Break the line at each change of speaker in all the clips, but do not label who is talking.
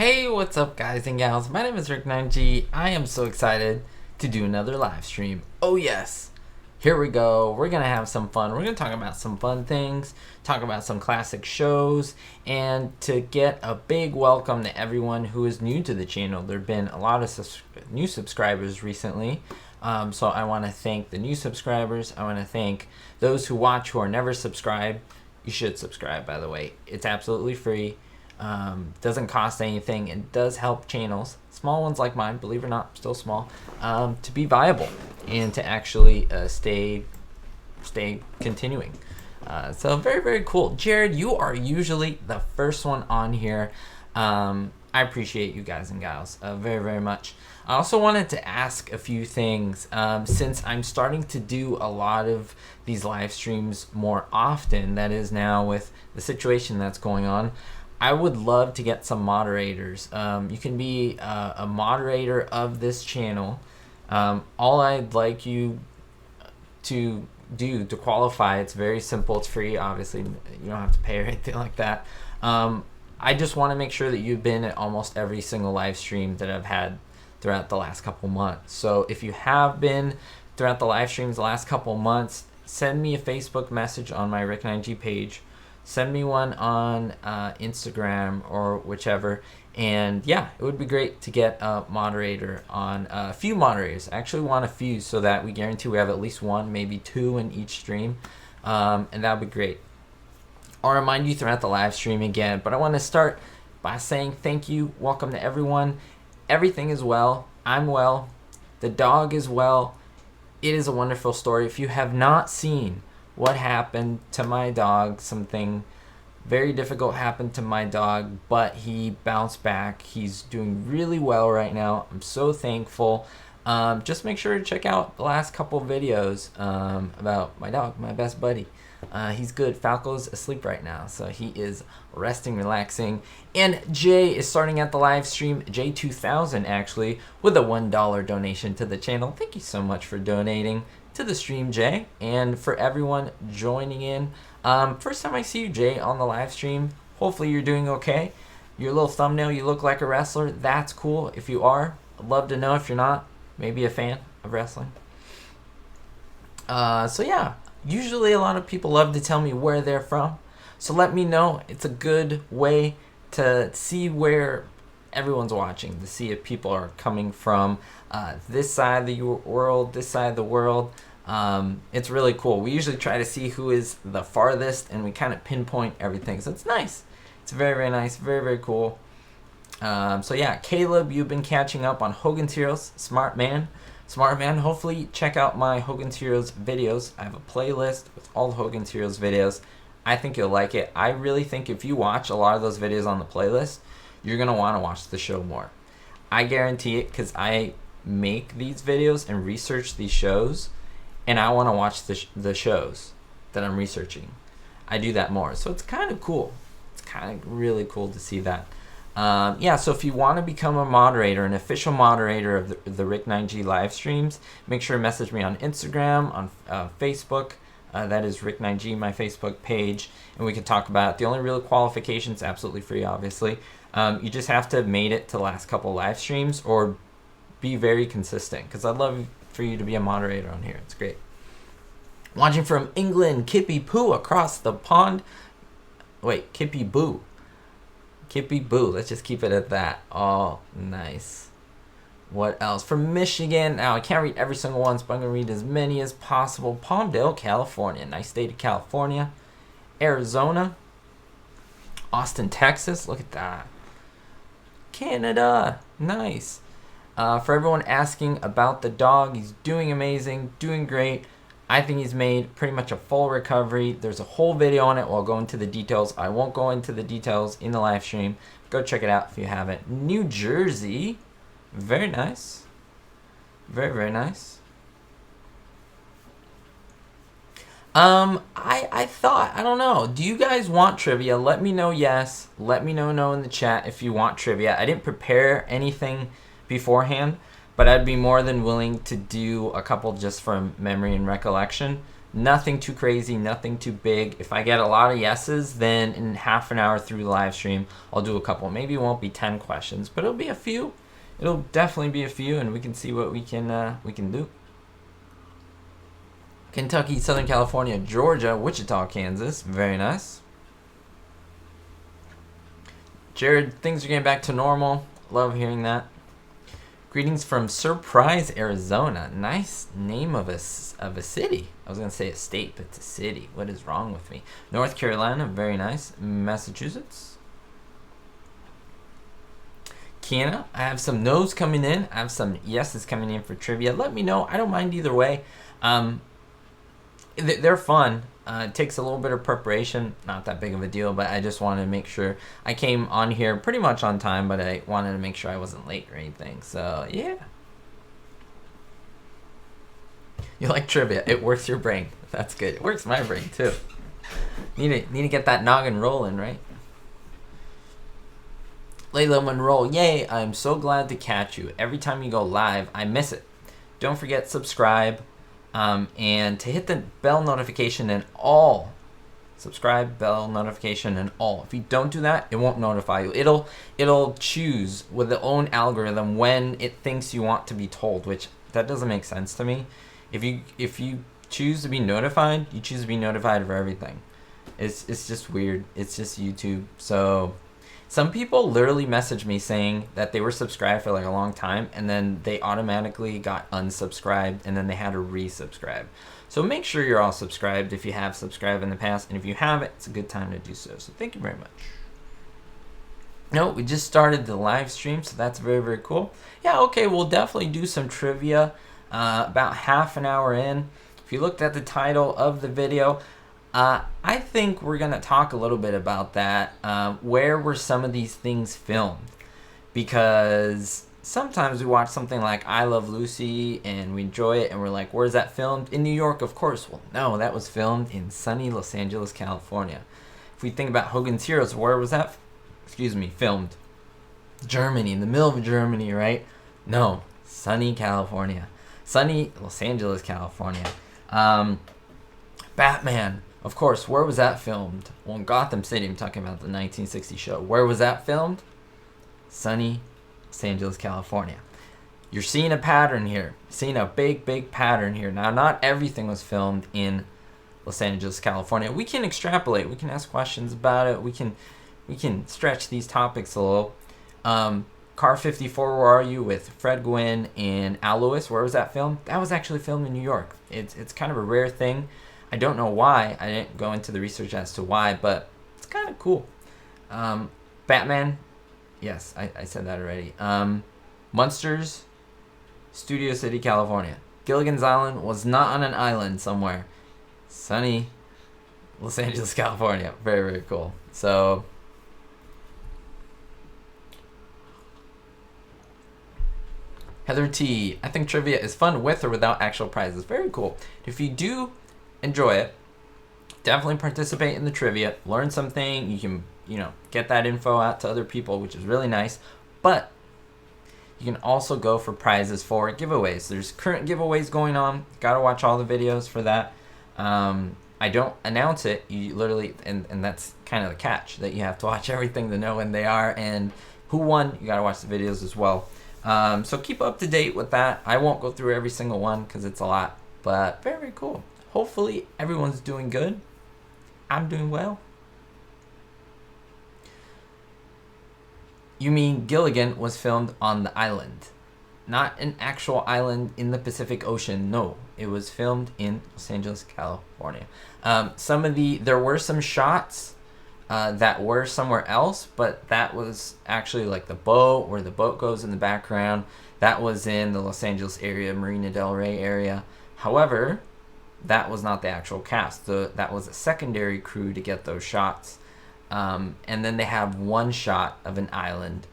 Hey, what's up, guys and gals? My name is Rick9G. I am so excited to do another live stream. Oh, yes. Here we go. We're going to have some fun. We're going to talk about some fun things, talk about some classic shows, and to get a big welcome to everyone who is new to the channel. There have been a lot of new subscribers recently. So I want to thank the new subscribers. I want to thank those who watch who are never subscribed. You should subscribe, by the way. It's absolutely free. Doesn't cost anything. It does help channels, small ones like mine, believe it or not, still small, to be viable and to actually stay continuing. So very cool. Jared, you are usually the first one on here. I appreciate you guys and gals very much. I also wanted to ask a few things since I'm starting to do a lot of these live streams more often, that is now with the situation that's going on. I would love to get some moderators. You can be a moderator of this channel. All I'd like you to do to qualify, it's very simple, it's free, obviously, you don't have to pay or anything like that. I just want to make sure that you've been at almost every single live stream that I've had throughout the last couple months. So if you have been throughout the live streams the last couple months, send me a Facebook message on my Rick9G page. Send me one on Instagram or whichever, and yeah, it would be great to get a moderator on, a few moderators. I actually want a few so that we guarantee we have at least one, maybe two in each stream, and that would be great. I'll remind you throughout the live stream again, but I want to start by saying thank you, welcome to everyone. Everything is well, I'm well, the dog is well. It is a wonderful story. If you have not seen what happened to my dog, something very difficult happened to my dog, but he bounced back. He's doing really well right now. I'm so thankful. Just make sure to check out the last couple videos about my dog, my best buddy. He's good. Falco's asleep right now, so he is resting, relaxing. And Jay is starting at the live stream, J2000 actually, with a $1 donation to the channel. Thank you so much for donating to the stream, Jay, and for everyone joining in. First time I see you, Jay, on the live stream. Hopefully you're doing okay. Your little thumbnail, you look like a wrestler. That's cool. If you are, I'd love to know. If you're not, maybe a fan of wrestling. So yeah, usually a lot of people love to tell me where they're from. So let me know. It's a good way to see where everyone's watching, to see if people are coming from this side of the world, this side of the world. It's really cool. We usually try to see who is the farthest, and we kind of pinpoint everything. So it's nice. It's very nice. Very cool. So yeah, Caleb, you've been catching up on Hogan's Heroes. Smart man. Hopefully check out my Hogan's Heroes videos. I have a playlist with all the Hogan's Heroes videos. I think you'll like it. I really think if you watch a lot of those videos on the playlist, you're going to want to watch the show more. I guarantee it, because I make these videos and research these shows, and I want to watch the shows that I'm researching. I do that more. So it's kind of cool. It's kind of really cool to see that. Yeah, so if you want to become a moderator, an official moderator of the Rick9G live streams, make sure to message me on Instagram, on Facebook. That is Rick9G, my Facebook page, and we can talk about it. The only real qualifications, absolutely free, obviously. You just have to have made it to the last couple live streams or be very consistent, because I'd love for you to be a moderator on here. It's great. Watching from England, Kippy Poo across the pond. Wait, Kippy Boo. Kippy Boo. Let's just keep it at that. Oh, nice. What else? From Michigan. Now, I can't read every single one, but I'm going to read as many as possible. Palmdale, California. Nice state of California. Arizona. Austin, Texas. Look at that. Canada. Nice. For everyone asking about the dog, he's doing amazing, doing great. I think he's made pretty much a full recovery. There's a whole video on it. We'll go into the details. I won't go into the details in the live stream. Go check it out if you haven't. New Jersey. Very nice. Very nice. I thought, I don't know. Do you guys want trivia? Let me know yes. Let me know no in the chat if you want trivia. I didn't prepare anything beforehand, but I'd be more than willing to do a couple just from memory and recollection. Nothing too crazy, nothing too big. If I get a lot of yeses, then in half an hour through the live stream, I'll do a couple. Maybe it won't be 10 questions, but it'll be a few. It'll definitely be a few, and we can see what we can do. Kentucky, Southern California, Georgia, Wichita, Kansas. Very nice. Jared, things are getting back to normal. Love hearing that. Greetings from Surprise, Arizona. Nice name of a city. I was going to say a state, but it's a city. What is wrong with me? North Carolina, very nice. Massachusetts. Kiana, I have some no's coming in. I have some yeses coming in for trivia. Let me know. I don't mind either way. They're fun. It takes a little bit of preparation. Not that big of a deal, but I just wanted to make sure. I came on here pretty much on time, but I wanted to make sure I wasn't late or anything. So, yeah. You like trivia. It works your brain. That's good. It works my brain, too. Need to get that noggin rolling, right? Layla Monroe, yay, I'm so glad to catch you. Every time you go live, I miss it. Don't forget subscribe and to hit the bell notification and all. Subscribe, bell notification and all. If you don't do that, it won't notify you. It'll choose with its own algorithm when it thinks you want to be told, which that doesn't make sense to me. If you choose to be notified, you choose to be notified for everything. It's just weird. It's just YouTube. So some people literally message me saying that they were subscribed for like a long time and then they automatically got unsubscribed and then they had to resubscribe. So make sure you're all subscribed if you have subscribed in the past, and if you haven't, it's a good time to do so. So thank you very much. No, we just started the live stream, so that's very, very cool. Yeah, okay, we'll definitely do some trivia about half an hour in. If you looked at the title of the video, I think we're going to talk a little bit about that. Where were some of these things filmed? Because sometimes we watch something like I Love Lucy and we enjoy it and we're like, where's that filmed? In New York, of course. Well, no, that was filmed in sunny Los Angeles, California. If we think about Hogan's Heroes, where was that, filmed? Germany, in the middle of Germany, right? No, sunny California. Sunny Los Angeles, California. Batman, of course, where was that filmed? Well, in Gotham City, I'm talking about the 1960 show. Where was that filmed? Sunny Los Angeles, California. You're seeing a pattern here. Seeing a big, big pattern here. Now, not everything was filmed in Los Angeles, California. We can extrapolate. We can ask questions about it. We can stretch these topics a little. Car 54, Where Are You? With Fred Gwynn and Al Lewis. Where was that filmed? That was actually filmed in New York. It's kind of a rare thing. I don't know why. I didn't go into the research as to why, but it's kind of cool. Batman. Yes, I said that already. Munsters, Studio City, California. Gilligan's Island was not on an island somewhere. Sunny Los Angeles, California. Very, very cool. So Heather T, I think trivia is fun with or without actual prizes. Very cool. If you do enjoy it, definitely participate in the trivia. Learn something. You can, get that info out to other people, which is really nice. But you can also go for prizes for giveaways. There's current giveaways going on. Gotta watch all the videos for that. I don't announce it. You literally, and that's kind of the catch, that you have to watch everything to know when they are and who won. You gotta watch the videos as well. So keep up to date with that. I won't go through every single one because it's a lot, but very, very cool. Hopefully everyone's doing good. I'm doing well. You mean Gilligan was filmed on the island? Not an actual island in the Pacific Ocean. No, it was filmed in Los Angeles, California. There were some shots that were somewhere else, but that was actually like the boat, where the boat goes in the background. That was in the Los Angeles area, Marina del Rey area. However, that was not the actual cast. That was a secondary crew to get those shots. And then they have one shot of an island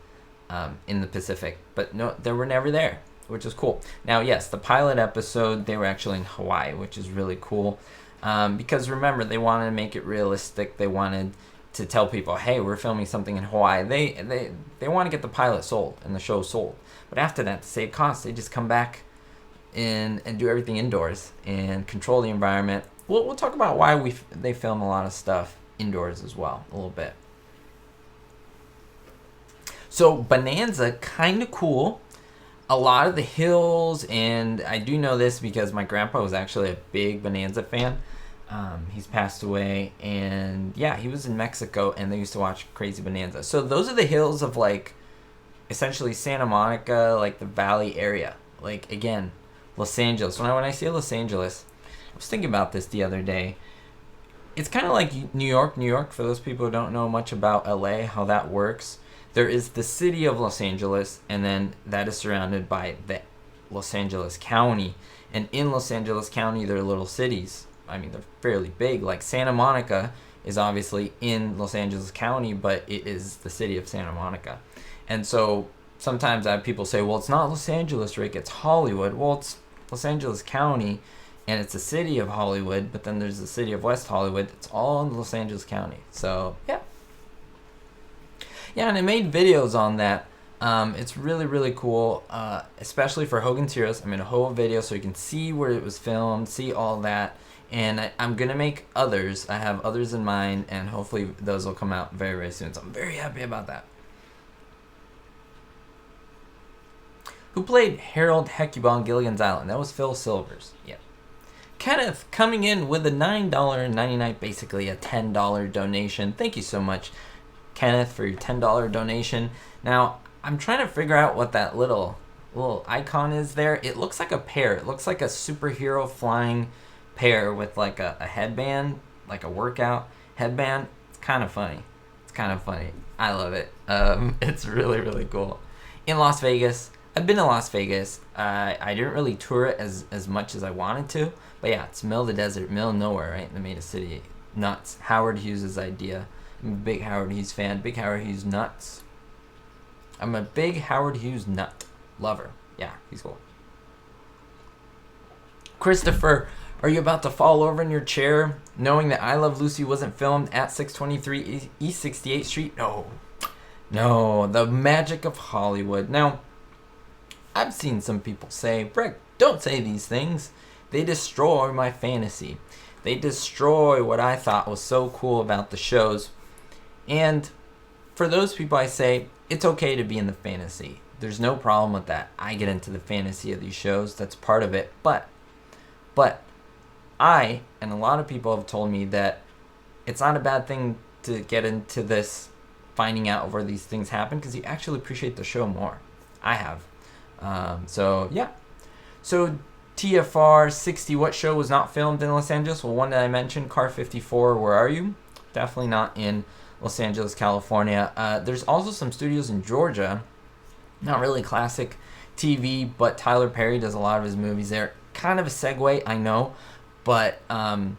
in the Pacific. But no, they were never there, which is cool. Now, yes, the pilot episode, they were actually in Hawaii, which is really cool. Because remember, they wanted to make it realistic. They wanted to tell people, hey, we're filming something in Hawaii. They want to get the pilot sold and the show sold. But after that, to save costs, they just come back and do everything indoors and control the environment. we'll talk about why they film a lot of stuff indoors as well a little bit. So Bonanza, kind of cool. A lot of the hills, and I do know this because my grandpa was actually a big Bonanza fan. He's passed away, and yeah, he was in Mexico, and they used to watch Crazy Bonanza. So those are the hills of, like, essentially Santa Monica, like the Valley area. Like, again, Los Angeles. When I say Los Angeles, I was thinking about this the other day. It's kind of like New York, for those people who don't know much about LA, how that works. There is the city of Los Angeles, and then that is surrounded by the Los Angeles County. And in Los Angeles County, there are little cities. I mean, they're fairly big. Like Santa Monica is obviously in Los Angeles County, but it is the city of Santa Monica. And so sometimes I have people say, well, it's not Los Angeles, Rick, it's Hollywood. Well, it's Los Angeles County, and it's the city of Hollywood, but then there's the city of West Hollywood. It's all in Los Angeles County. So, yeah. Yeah, and I made videos on that. It's really, really cool, especially for Hogan's Heroes. I made a whole video so you can see where it was filmed, see all that. And I'm going to make others. I have others in mind, and hopefully those will come out very, very soon. So I'm very happy about that. Who played Harold Hecuba on Gilligan's Island? That was Phil Silvers. Yeah. Kenneth coming in with a $9.99, basically a $10 donation. Thank you so much, Kenneth, for your $10 donation. Now, I'm trying to figure out what that little icon is there. It looks like a pear. It looks like a superhero flying pear with like a headband, like a workout headband. It's kind of funny. I love it. It's really, really cool. In Las Vegas, I've been to Las Vegas. I didn't really tour it as much as I wanted to, but yeah, it's middle of the desert, middle of nowhere, right in the made city. Nuts. Howard Hughes' idea. I'm a big Howard Hughes fan. Big Howard Hughes nuts. I'm a big Howard Hughes nut lover. Yeah, he's cool. Christopher, are you about to fall over in your chair knowing that I Love Lucy wasn't filmed at 623 East 68th Street? No, the magic of Hollywood. Now, I've seen some people say, Brick, don't say these things. They destroy my fantasy. They destroy what I thought was so cool about the shows. And for those people, I say, it's okay to be in the fantasy. There's no problem with that. I get into the fantasy of these shows. That's part of it. But I, and a lot of people have told me that it's not a bad thing to get into this, finding out where these things happen, because you actually appreciate the show more. I have. So, yeah. So, TFR 60, what show was not filmed in Los Angeles? Well, one that I mentioned, Car 54, Where Are You? Definitely not in Los Angeles, California. There's also some studios in Georgia. Not really classic TV, but Tyler Perry does a lot of his movies there. Kind of a segue, I know, but and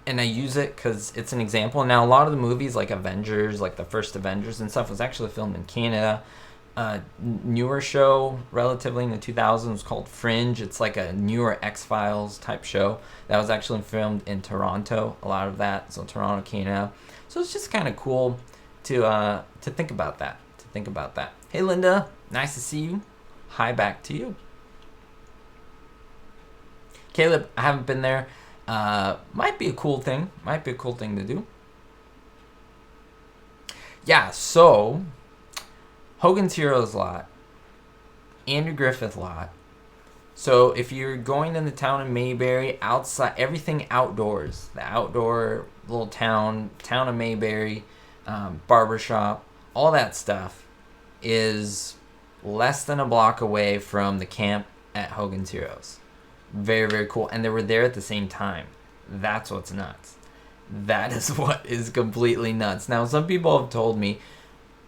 I use it because it's an example. Now, a lot of the movies, like Avengers, like the first Avengers and stuff, was actually filmed in Canada. Newer show, relatively in the 2000s, was called Fringe. It's like a newer X-Files type show that was actually filmed in Toronto. A lot of that, so Toronto, Canada. So it's just kind of cool to think about that. Hey, Linda, nice to see you. Hi back to you. Caleb, I haven't been there. Might be a cool thing to do. Yeah, so Hogan's Heroes lot, Andrew Griffith lot. So if you're going in the town of Mayberry, outside, everything outdoors, the outdoor little town of Mayberry, barbershop, all that stuff is less than a block away from the camp at Hogan's Heroes. Very, very cool. And they were there at the same time. That's what's nuts. That is what is completely nuts. Now, some people have told me,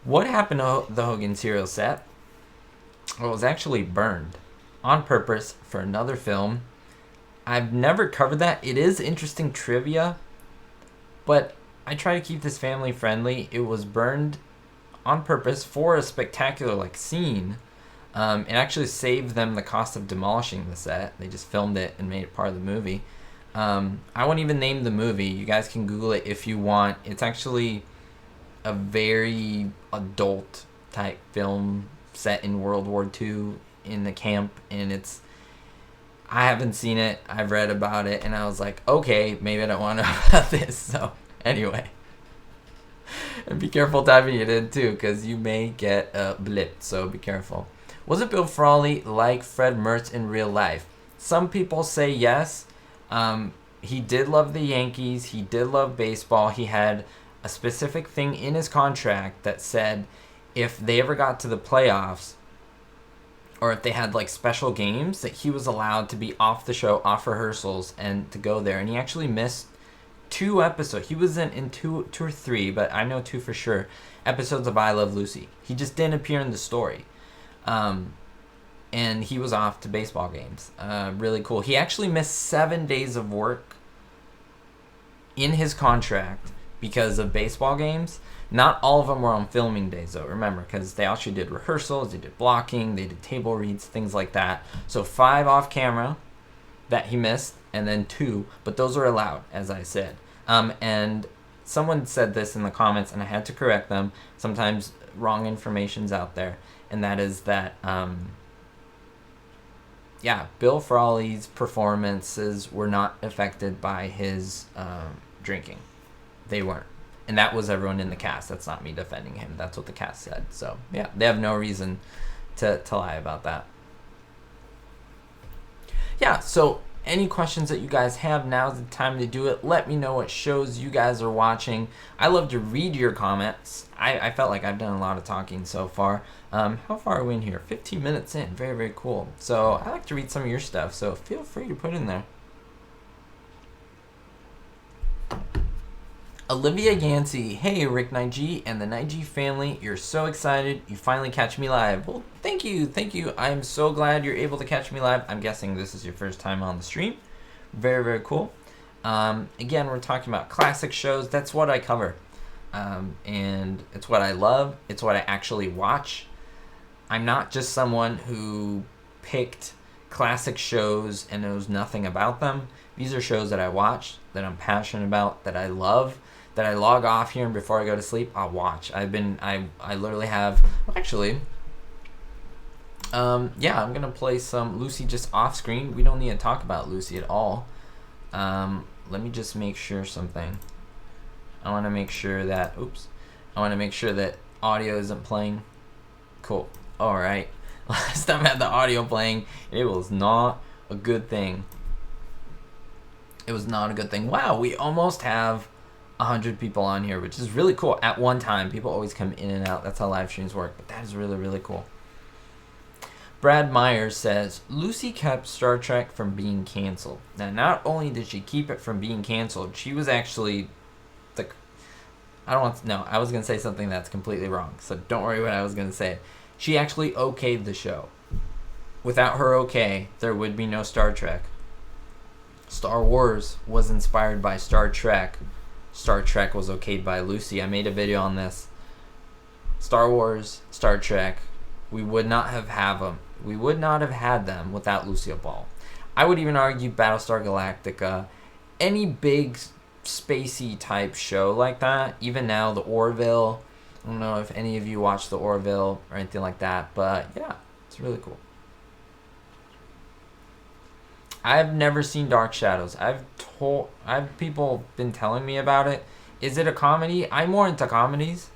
what happened to the Hogan's Heroes set? Well, it was actually burned on purpose for another film. I've never covered that. It is interesting trivia, but I try to keep this family friendly. It was burned on purpose for a spectacular scene. It actually saved them the cost of demolishing the set. They just filmed it and made it part of the movie. I won't even name the movie. You guys can Google it if you want. It's actually a very adult type film set in World War II in the camp, and I haven't seen it. I've read about it, and I was like, okay, maybe I don't want to know about this. So anyway, and be careful typing it in too, because you may get blipped. So be careful. Was it Bill Frawley like Fred Mertz in real life? Some people say yes. He did love the Yankees. He did love baseball. He had a specific thing in his contract that said if they ever got to the playoffs, or if they had like special games, that he was allowed to be off the show, off rehearsals, and to go there. And he actually missed 2 episodes. He was in two or three, but I know 2 for sure, episodes of I Love Lucy. He just didn't appear in the story. And he was off to baseball games. Really cool. He actually missed 7 days of work in his contract because of baseball games. Not all of them were on filming days, though, remember, because they actually did rehearsals, they did blocking, they did table reads, things like that. So 5 off camera that he missed, and then 2, but those are allowed, as I said. And someone said this in the comments, and I had to correct them. Sometimes wrong information's out there, and that is that, Bill Frawley's performances were not affected by his drinking. They weren't. And that was everyone in the cast. That's not me defending him. That's what the cast said. So, yeah, they have no reason to lie about that. Yeah, so any questions that you guys have, now's the time to do it. Let me know what shows you guys are watching. I love to read your comments. I felt like I've done a lot of talking so far. How far are we in here? 15 minutes in. Very, very cool. So I like to read some of your stuff, so feel free to put in there. Olivia Yancey, hey Rick 9G and the 9G family, you're so excited you finally catch me live. Well, thank you. I'm so glad you're able to catch me live. I'm guessing this is your first time on the stream. Very, very cool. Again, we're talking about classic shows. That's what I cover. And it's what I love. It's what I actually watch. I'm not just someone who picked classic shows and knows nothing about them. These are shows that I watch, that I'm passionate about, that I love, that I log off here and before I go to sleep, I'll watch. I literally have, I'm going to play some Lucy just off screen. We don't need to talk about Lucy at all. Let me just make sure something. I want to make sure that audio isn't playing. Cool. All right. Last time I had the audio playing, it was not a good thing. Wow, we almost have 100 people on here, which is really cool. At one time, people always come in and out. That's how live streams work, but that is really, really cool. Brad Myers says, Lucy kept Star Trek from being canceled. Now, not only did she keep it from being canceled, she was actually I was going to say something that's completely wrong, so don't worry what I was going to say. She actually okayed the show. Without her okay, there would be no Star Trek. Star Wars was inspired by Star Trek. Star Trek was okayed by Lucy. I made a video on this. Star Wars, Star Trek, we would not have them. We would not have had them without Lucille Ball. I would even argue Battlestar Galactica, any big spacey type show like that. Even now, the Orville. I don't know if any of you watch the Orville or anything like that, but yeah, it's really cool. I've never seen Dark Shadows. I've people been telling me about it. Is it a comedy? I'm more into comedies.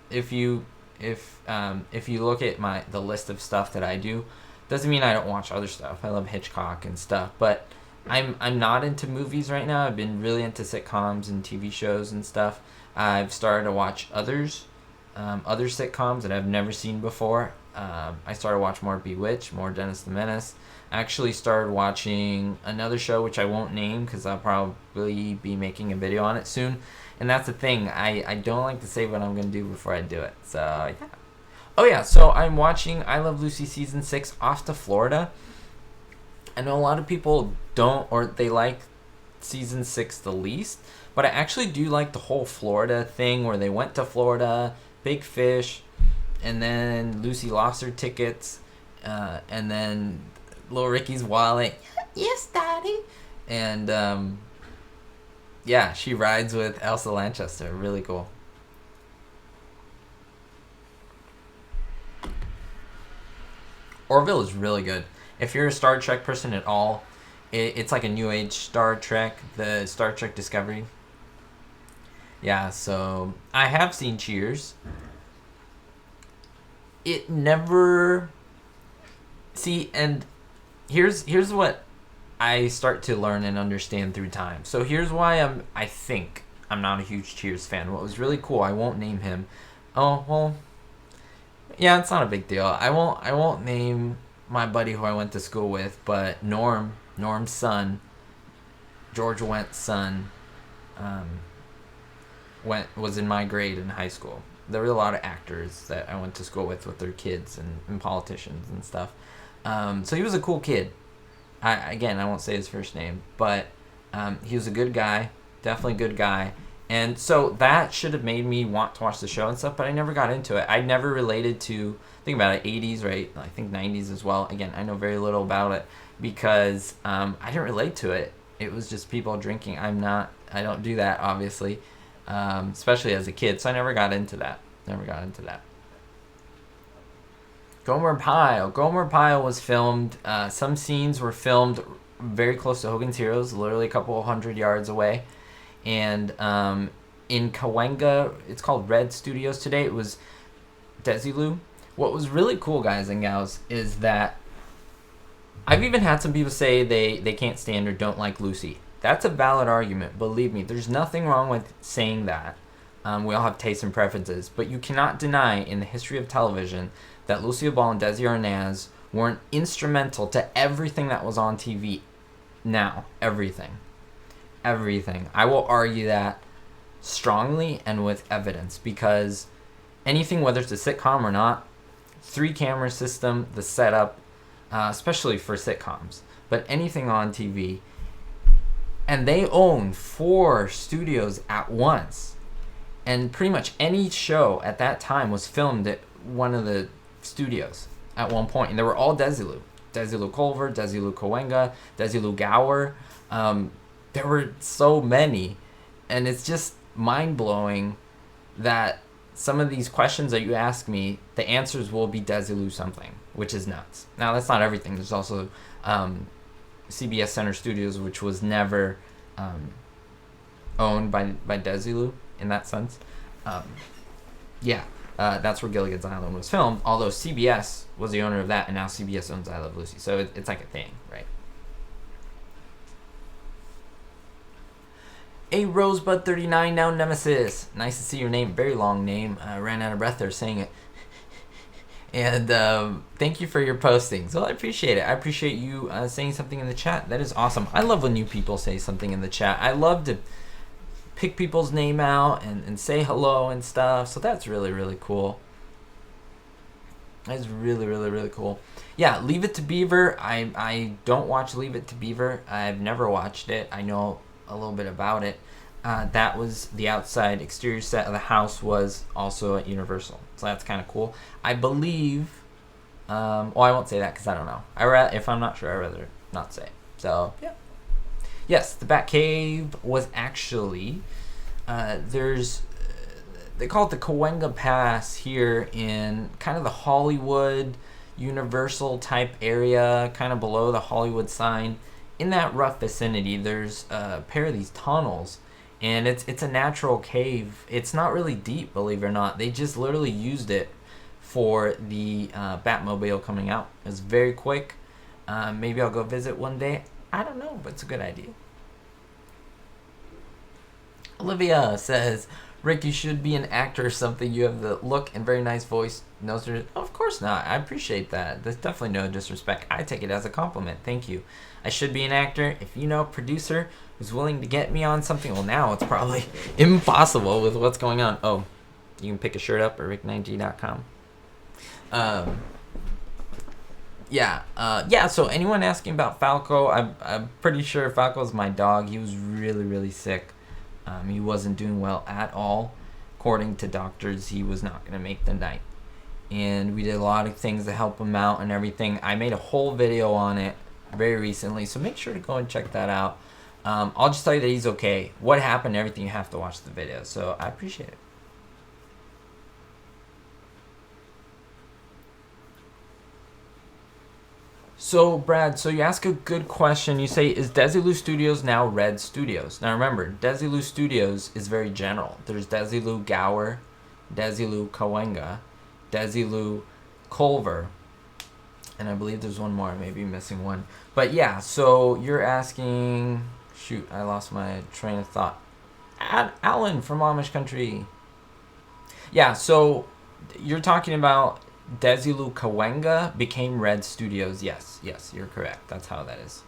If you look at the list of stuff that I do, doesn't mean I don't watch other stuff. I love Hitchcock and stuff, but I'm not into movies right now. I've been really into sitcoms and TV shows and stuff. I've started to watch other sitcoms that I've never seen before. I started to watch more Bewitched, more Dennis the Menace. I actually started watching another show which I won't name because I'll probably be making a video on it soon. And that's the thing. I don't like to say what I'm going to do before I do it. So, yeah. Oh, yeah. So, I'm watching I Love Lucy Season 6 off to Florida. I know a lot of people don't, or they like Season 6 the least. But I actually do like the whole Florida thing where they went to Florida, big fish, and then Lucy lost her tickets, and then little Ricky's wallet. Yes, Daddy. And, she rides with Elsa Lanchester. Really cool. Orville is really good. If you're a Star Trek person at all, It's like a new age Star Trek, the Star Trek Discovery. Yeah, so I have seen Cheers. It never... See, and here's what I start to learn and understand through time. So here's why I think I'm not a huge Cheers fan. What was really cool, I won't name him. Oh, well, yeah, it's not a big deal. I won't name my buddy who I went to school with, but Norm's son, George Went's son, was in my grade in high school. There were a lot of actors that I went to school with their kids and politicians and stuff. So he was a cool kid. I won't say his first name, but he was a good guy, definitely good guy. And so that should have made me want to watch the show and stuff, but I never got into it. I never related to, think about it, 80s, right? I think 90s as well. Again, I know very little about it because I didn't relate to it. It was just people drinking. I don't do that, obviously, especially as a kid. So I never got into that. Gomer Pyle was filmed. Some scenes were filmed very close to Hogan's Heroes, literally a couple 100 yards away. And in Cahuenga, it's called Red Studios today. It was Desilu. What was really cool, guys and gals, is that I've even had some people say they can't stand or don't like Lucy. That's a valid argument. Believe me, there's nothing wrong with saying that. We all have tastes and preferences. But you cannot deny in the history of television that Lucille Ball and Desi Arnaz weren't instrumental to everything that was on TV now. Everything. I will argue that strongly and with evidence because anything, whether it's a sitcom or not, 3-camera system, the setup, especially for sitcoms, but anything on TV, and they own 4 studios at once, and pretty much any show at that time was filmed at one of the studios at one point, and they were all Desilu Culver, Desilu Cahuenga, Desilu Gower. There were so many, and it's just mind-blowing that some of these questions that you ask me, the answers will be Desilu something, which is nuts. Now, that's not everything. There's also CBS Center Studios, which was never owned by Desilu in that sense. That's where Gilligan's Island was filmed, although CBS was the owner of that, and now CBS owns I Love Lucy. So it's like a thing, right? A Rosebud 39, now Nemesis. Nice to see your name. Very long name. I ran out of breath there saying it. And thank you for your postings. Well, I appreciate it. I appreciate you saying something in the chat. That is awesome. I love when new people say something in the chat. I love to pick people's name out and say hello and stuff. So that's really, really cool. That's really, really, really cool. Yeah, Leave It to Beaver. I don't watch Leave It to Beaver. I've never watched it. I know a little bit about it. That was the outside exterior set of the house was also at Universal. So that's kind of cool. I believe, I won't say that because I don't know. If I'm not sure, I'd rather not say. So, yeah. Yes, the Batcave was actually, they call it the Cahuenga Pass here in kind of the Hollywood, Universal type area, kind of below the Hollywood sign. In that rough vicinity, there's a pair of these tunnels, and it's a natural cave. It's not really deep, believe it or not. They just literally used it for the Batmobile coming out. It's very quick. Maybe I'll go visit one day. I don't know, but it's a good idea. Olivia says, Rick, you should be an actor or something. You have the look and very nice voice. No, sir. Of course not. I appreciate that. There's definitely no disrespect. I take it as a compliment. Thank you. I should be an actor. If you know a producer who's willing to get me on something, well, now it's probably impossible with what's going on. Oh, you can pick a shirt up at rick9g.com. So anyone asking about Falco, I'm pretty sure Falco's my dog. He was really, really sick. He wasn't doing well at all. According to doctors, he was not going to make the night. And we did a lot of things to help him out and everything. I made a whole video on it very recently, so make sure to go and check that out. I'll just tell you that he's okay. What happened, everything, you have to watch the video. So I appreciate it. So, Brad, so you ask a good question. You say, is Desilu Studios now Red Studios? Now, remember, Desilu Studios is very general. There's Desilu Gower, Desilu Kawenga, Desilu Culver, and I believe there's one more. I may be missing one. But yeah, so you're asking... Shoot, I lost my train of thought. Alan from Amish Country. Yeah, so you're talking about Desilu Kawenga became Red Studios. Yes, you're correct. That's how that is.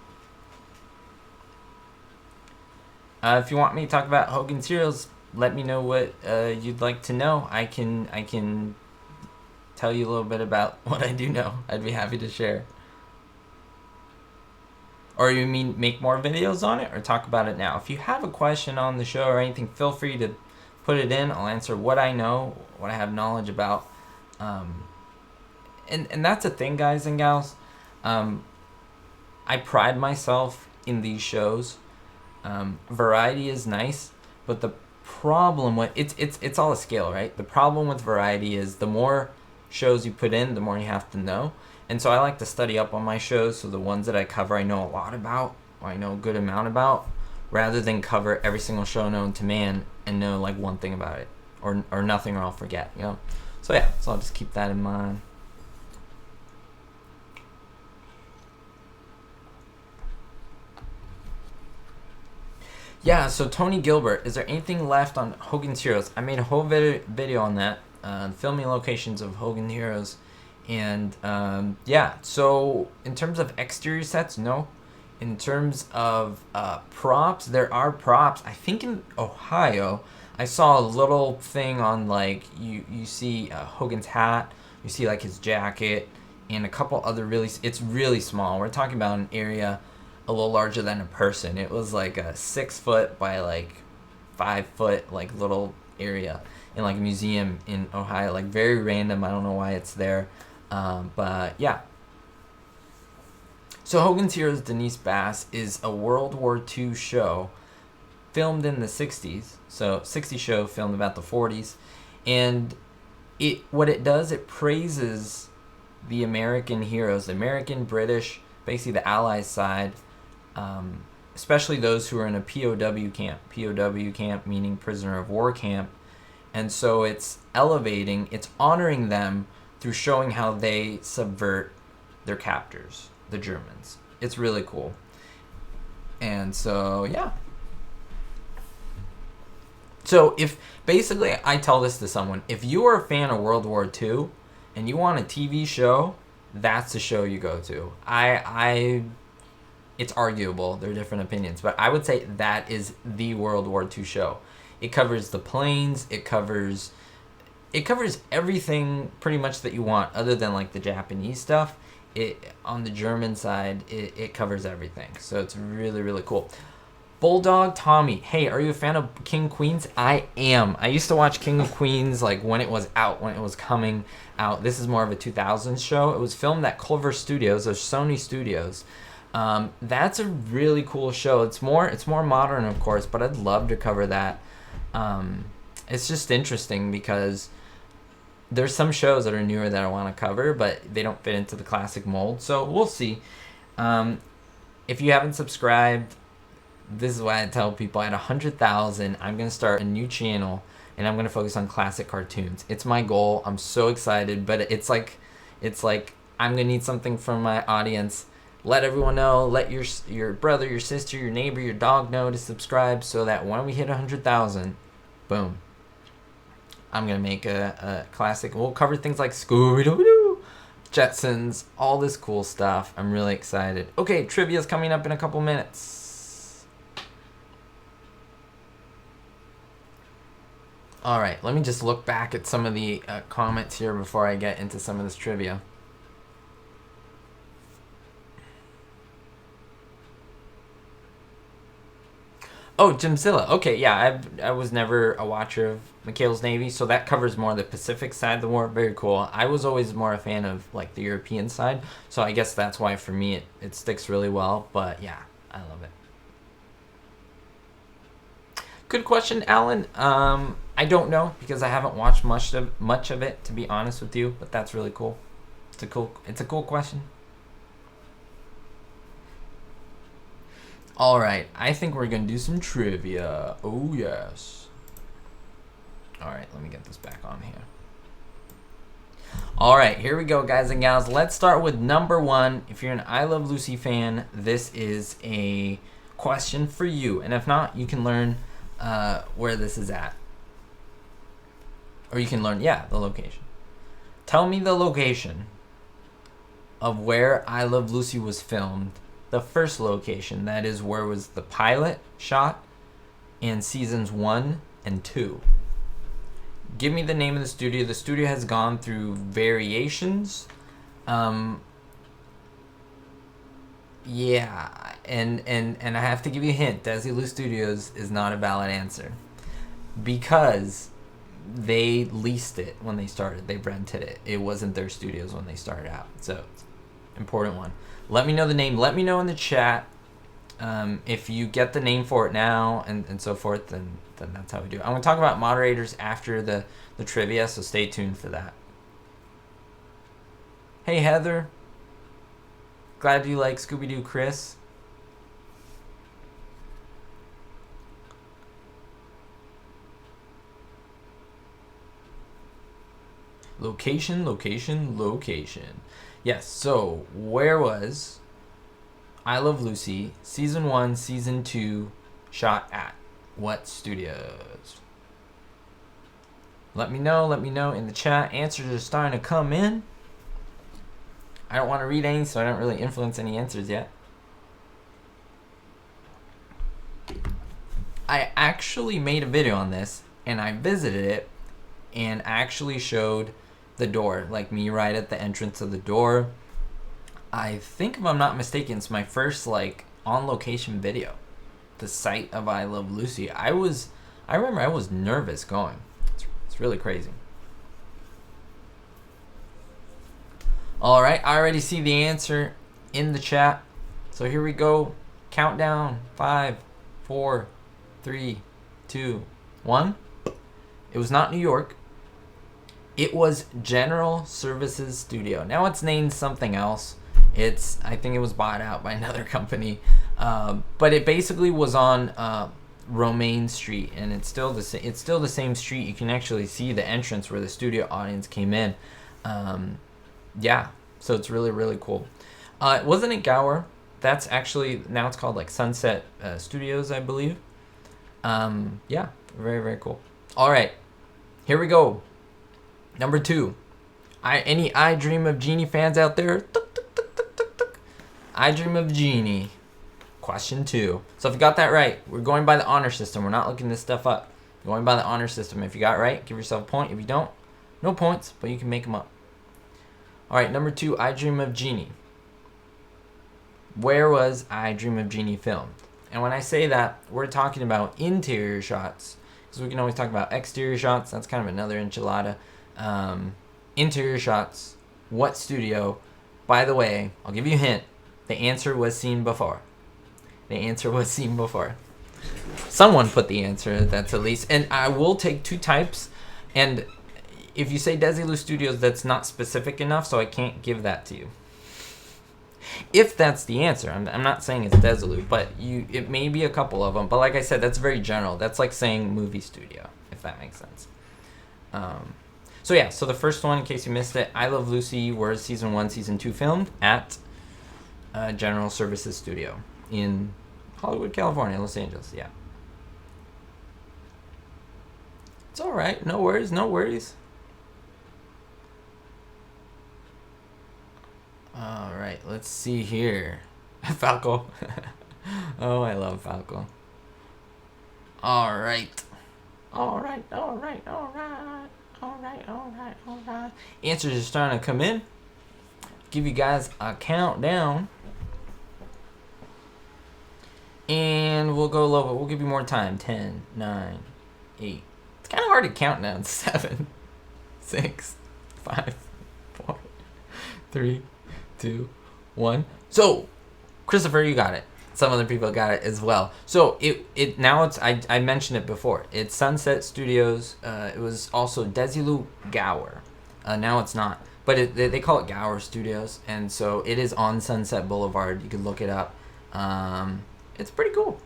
If you want me to talk about Hogan's Heroes, let me know what you'd like to know. I can tell you a little bit about what I do know. I'd be happy to share. Or you mean make more videos on it or talk about it now? If you have a question on the show or anything, feel free to put it in. I'll answer what I know, what I have knowledge about. And that's a thing, guys and gals. I pride myself in these shows. Variety is nice, but the problem with it's all a scale, right? The problem with variety is the more shows you put in, the more you have to know. And so I like to study up on my shows, so the ones that I cover I know a lot about, or I know a good amount about, rather than cover every single show known to man and know like one thing about it, or nothing, or I'll forget, you know? So yeah, so I'll just keep that in mind. Yeah, so Tony Gilbert, is there anything left on Hogan's Heroes? I made a whole video on that, filming locations of Hogan Heroes. And yeah, so in terms of exterior sets, no. In terms of props, there are props. I think in Ohio, I saw a little thing on like, you see Hogan's hat, you see like his jacket, and a couple other it's really small. We're talking about an area a little larger than a person. It was like a 6 foot by like 5 foot like little area in like a museum in Ohio, like very random. I don't know why it's there. But yeah. So Hogan's Heroes Denise Bass is a World War II show filmed in the 60s. So 60 show filmed about the 40s. And what it does, it praises the American heroes, the American, British, basically the Allies side, especially those who are in a POW camp. POW camp meaning prisoner of war camp. And so it's elevating, it's honoring them through showing how they subvert their captors, the Germans. It's really cool. And so, yeah. So if, basically, I tell this to someone, if you are a fan of World War II and you want a TV show, that's the show you go to. It's arguable, there are different opinions, but I would say that is the World War II show. It covers the planes, it covers everything pretty much that you want, other than like the Japanese stuff. On the German side, it covers everything. So it's really, really cool. Bulldog Tommy, hey, are you a fan of King Queens? I am. I used to watch King of Queens like when it was out, when it was coming out. This is more of a 2000s show. It was filmed at Culver Studios, or Sony Studios. That's a really cool show. It's more modern, of course, but I'd love to cover that. It's just interesting because there's some shows that are newer that I want to cover, but they don't fit into the classic mold. So we'll see. If you haven't subscribed, this is why I tell people at 100,000, I'm going to start a new channel and I'm going to focus on classic cartoons. It's my goal. I'm so excited, but it's like I'm going to need something from my audience. Let everyone know, let your brother, your sister, your neighbor, your dog know to subscribe so that when we hit 100,000, boom, I'm going to make a classic. We'll cover things like Scooby-Doo, Jetsons, all this cool stuff. I'm really excited. Okay, trivia's coming up in a couple minutes. All right, let me just look back at some of the comments here before I get into some of this trivia. Oh, Jimzilla. Okay, yeah, I was never a watcher of McHale's Navy, so that covers more the Pacific side of the war. Very cool. I was always more a fan of like the European side, so I guess that's why for me it sticks really well. But yeah, I love it. Good question, Alan. I don't know because I haven't watched much of it, to be honest with you. But that's really cool. It's a cool question. All right, I think we're gonna do some trivia. Oh yes. All right, let me get this back on here. All right, here we go, guys and gals. Let's start with number one. If you're an I Love Lucy fan, this is a question for you. And if not, you can learn where this is at. Or you can learn, yeah, the location. Tell me the location of where I Love Lucy was filmed. The first location, that is where was the pilot shot in seasons 1 and 2. Give me the name of the studio. The studio has gone through variations. Yeah, and I have to give you a hint. Desilu Studios is not a valid answer because they leased it when they started. They rented it. It wasn't their studios when they started out. So, important one. Let me know the name. Let me know in the chat if you get the name for it now and so forth. Then that's how we do it. I'm going to talk about moderators after the trivia, so stay tuned for that. Hey, Heather. Glad you like Scooby-Doo Chris. Location. Yes, so where was I Love Lucy season 1, season 2 shot at? What studios? Let me know in the chat. Answers are starting to come in. I don't want to read any, so I don't really influence any answers yet. I actually made a video on this, and I visited it, and actually showed the door, like me right at the entrance of the door. I think, if I'm not mistaken, it's my first like on location video. The site of I Love Lucy. I remember I was nervous going. It's really crazy. All right, I already see the answer in the chat. So here we go. Countdown. 5, 4, 3, 2, 1. It was not New York. It was General Services Studio. Now it's named something else. I think it was bought out by another company. But it basically was on Romaine Street, and it's still the same street. You can actually see the entrance where the studio audience came in. Yeah, so it's really, really cool. Wasn't it Gower? That's actually, now it's called like Sunset Studios, I believe. Yeah, very, very cool. All right, here we go. Number 2. Any I Dream of Jeannie fans out there? I Dream of Jeannie. Question 2. So if you got that right, we're going by the honor system. We're not looking this stuff up. We're going by the honor system. If you got it right, give yourself a point. If you don't, no points, but you can make them up. All right, number 2, I Dream of Jeannie. Where was I Dream of Jeannie filmed? And when I say that, we're talking about interior shots, because we can always talk about exterior shots. That's kind of another enchilada. Interior shots. What studio? By the way, I'll give you a hint. The answer was seen before. Someone put the answer, that's at least. And I will take 2 types. And if you say Desilu Studios, that's not specific enough, so I can't give that to you. If that's the answer, I'm not saying it's Desilu, but it may be a couple of them. But like I said, that's very general. That's like saying movie studio, if that makes sense. So yeah, so the first one, in case you missed it, I Love Lucy was season 1, season 2 filmed at General Services Studio in Hollywood, California, Los Angeles. Yeah. It's all right. No worries. All right, let's see here. Falco. Oh, I love Falco. All right. Answers are starting to come in. Give you guys a countdown. And we'll go low, but we'll give you more time. 10, 9, 8. It's kind of hard to count down. 7, 6, 5, 4, 3, 2, 1. So, Christopher, you got it. Some other people got it as well. So it now it's I mentioned it before. It's Sunset Studios. It was also Desilu Gower. Now it's not, but they call it Gower Studios, and so it is on Sunset Boulevard. You can look it up. it's pretty cool.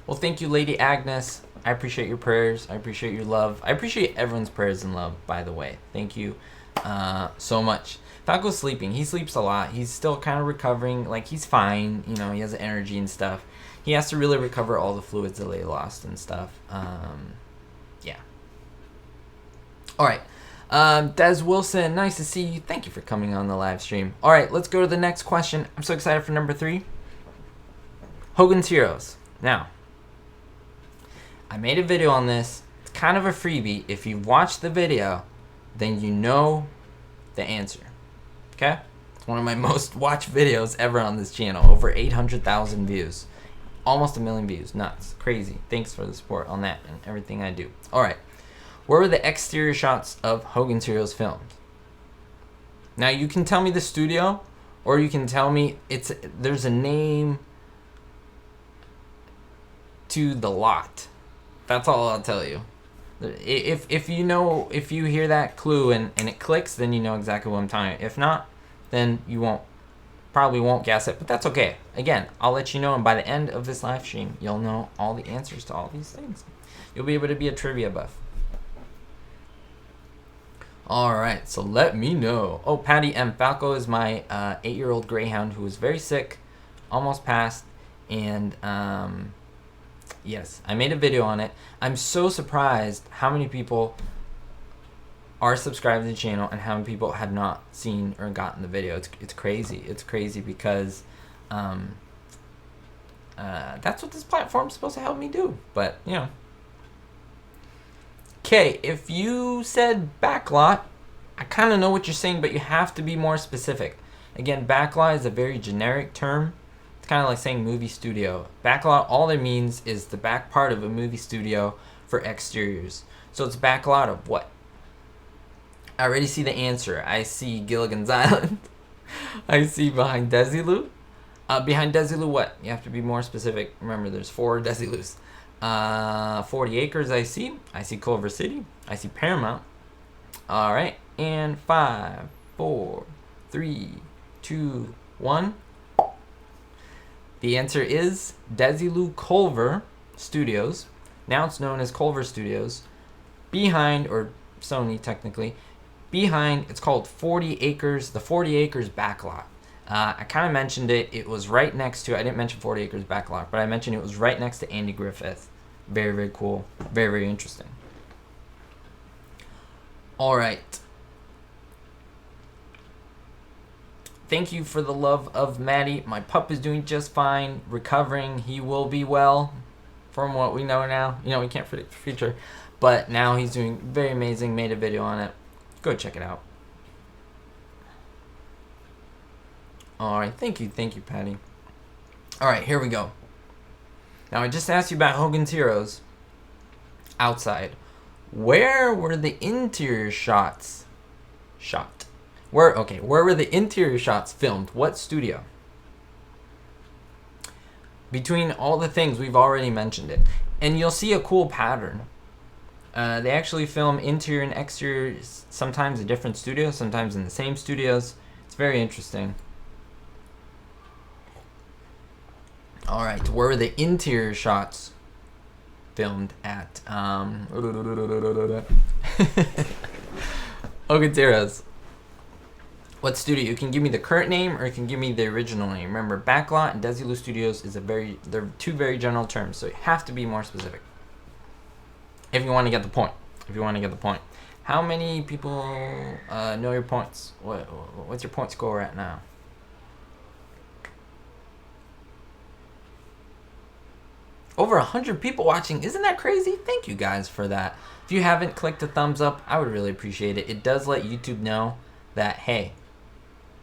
Well, thank you, Lady Agnes. I appreciate your prayers. I appreciate your love. I appreciate everyone's prayers and love, by the way. Thank you so much. Falco's sleeping. He sleeps a lot. He's still kind of recovering. Like, he's fine. You know, he has energy and stuff. He has to really recover all the fluids that they lost and stuff. Yeah. All right. Des Wilson, nice to see you. Thank you for coming on the live stream. All right, let's go to the next question. I'm so excited for number 3. Hogan's Heroes. Now, I made a video on this. It's kind of a freebie. If you've watched the video, then you know the answer. Okay? It's one of my most watched videos ever on this channel. Over 800,000 views. Almost 1 million views. Nuts. Crazy. Thanks for the support on that and everything I do. All right. Where were the exterior shots of Hogan's Heroes filmed? Now, you can tell me the studio, or you can tell me there's a name to the lot. That's all I'll tell you. If you hear that clue and it clicks, then you know exactly what I'm telling you. If not, then you probably won't guess it, but that's okay. Again, I'll let you know, and by the end of this live stream, you'll know all the answers to all these things. You'll be able to be a trivia buff. All right, so let me know. Oh, Patty M. Falco is my 8-year-old greyhound who was very sick, almost passed, and yes, I made a video on it. I'm so surprised how many people are subscribed to the channel and how many people have not seen or gotten the video. It's crazy. It's crazy because that's what this platform's supposed to help me do. But, you know. Okay, if you said backlot, I kind of know what you're saying, but you have to be more specific. Again, backlot is a very generic term. It's kind of like saying movie studio. Backlot, all it means is the back part of a movie studio for exteriors. So it's backlot of what? I already see the answer. I see Gilligan's Island. I see behind Desilu. Behind Desilu, what? You have to be more specific. Remember, there's 4 Desilus. 40 acres I see Culver City, I see Paramount. All right, and 5, 4, 3, 2, 1. The answer is Desilu Culver Studios. Now it's known as Culver Studios. Behind, or Sony technically, behind, it's called 40 acres, the 40 acres backlot. I kind of mentioned it. It was right next to, I didn't mention 40 acres backlot, but I mentioned it was right next to Andy Griffith. Very, very cool. Very, very interesting. All right. Thank you for the love of Maddie. My pup is doing just fine, recovering. He will be well from what we know now. You know, we can't predict the future, but now he's doing very amazing. Made a video on it. Go check it out. All right. Thank you, Patty. All right, here we go. Now, I just asked you about Hogan's Heroes outside. Where were the interior shots shot? Where were the interior shots filmed? What studio? Between all the things, we've already mentioned it. And you'll see a cool pattern. They actually film interior and exterior sometimes in different studios, sometimes in the same studios. It's very interesting. All right, where were the interior shots filmed at? Hogan's Heroes. What studio? You can give me the current name or you can give me the original name. Remember, backlot and Desilu Studios they're 2 very general terms, so you have to be more specific. If you want to get the point. How many people know your points? What's your point score at now? Over 100 people watching. Isn't that crazy? Thank you guys for that. If you haven't clicked a thumbs up, I would really appreciate it. It does let YouTube know that, hey,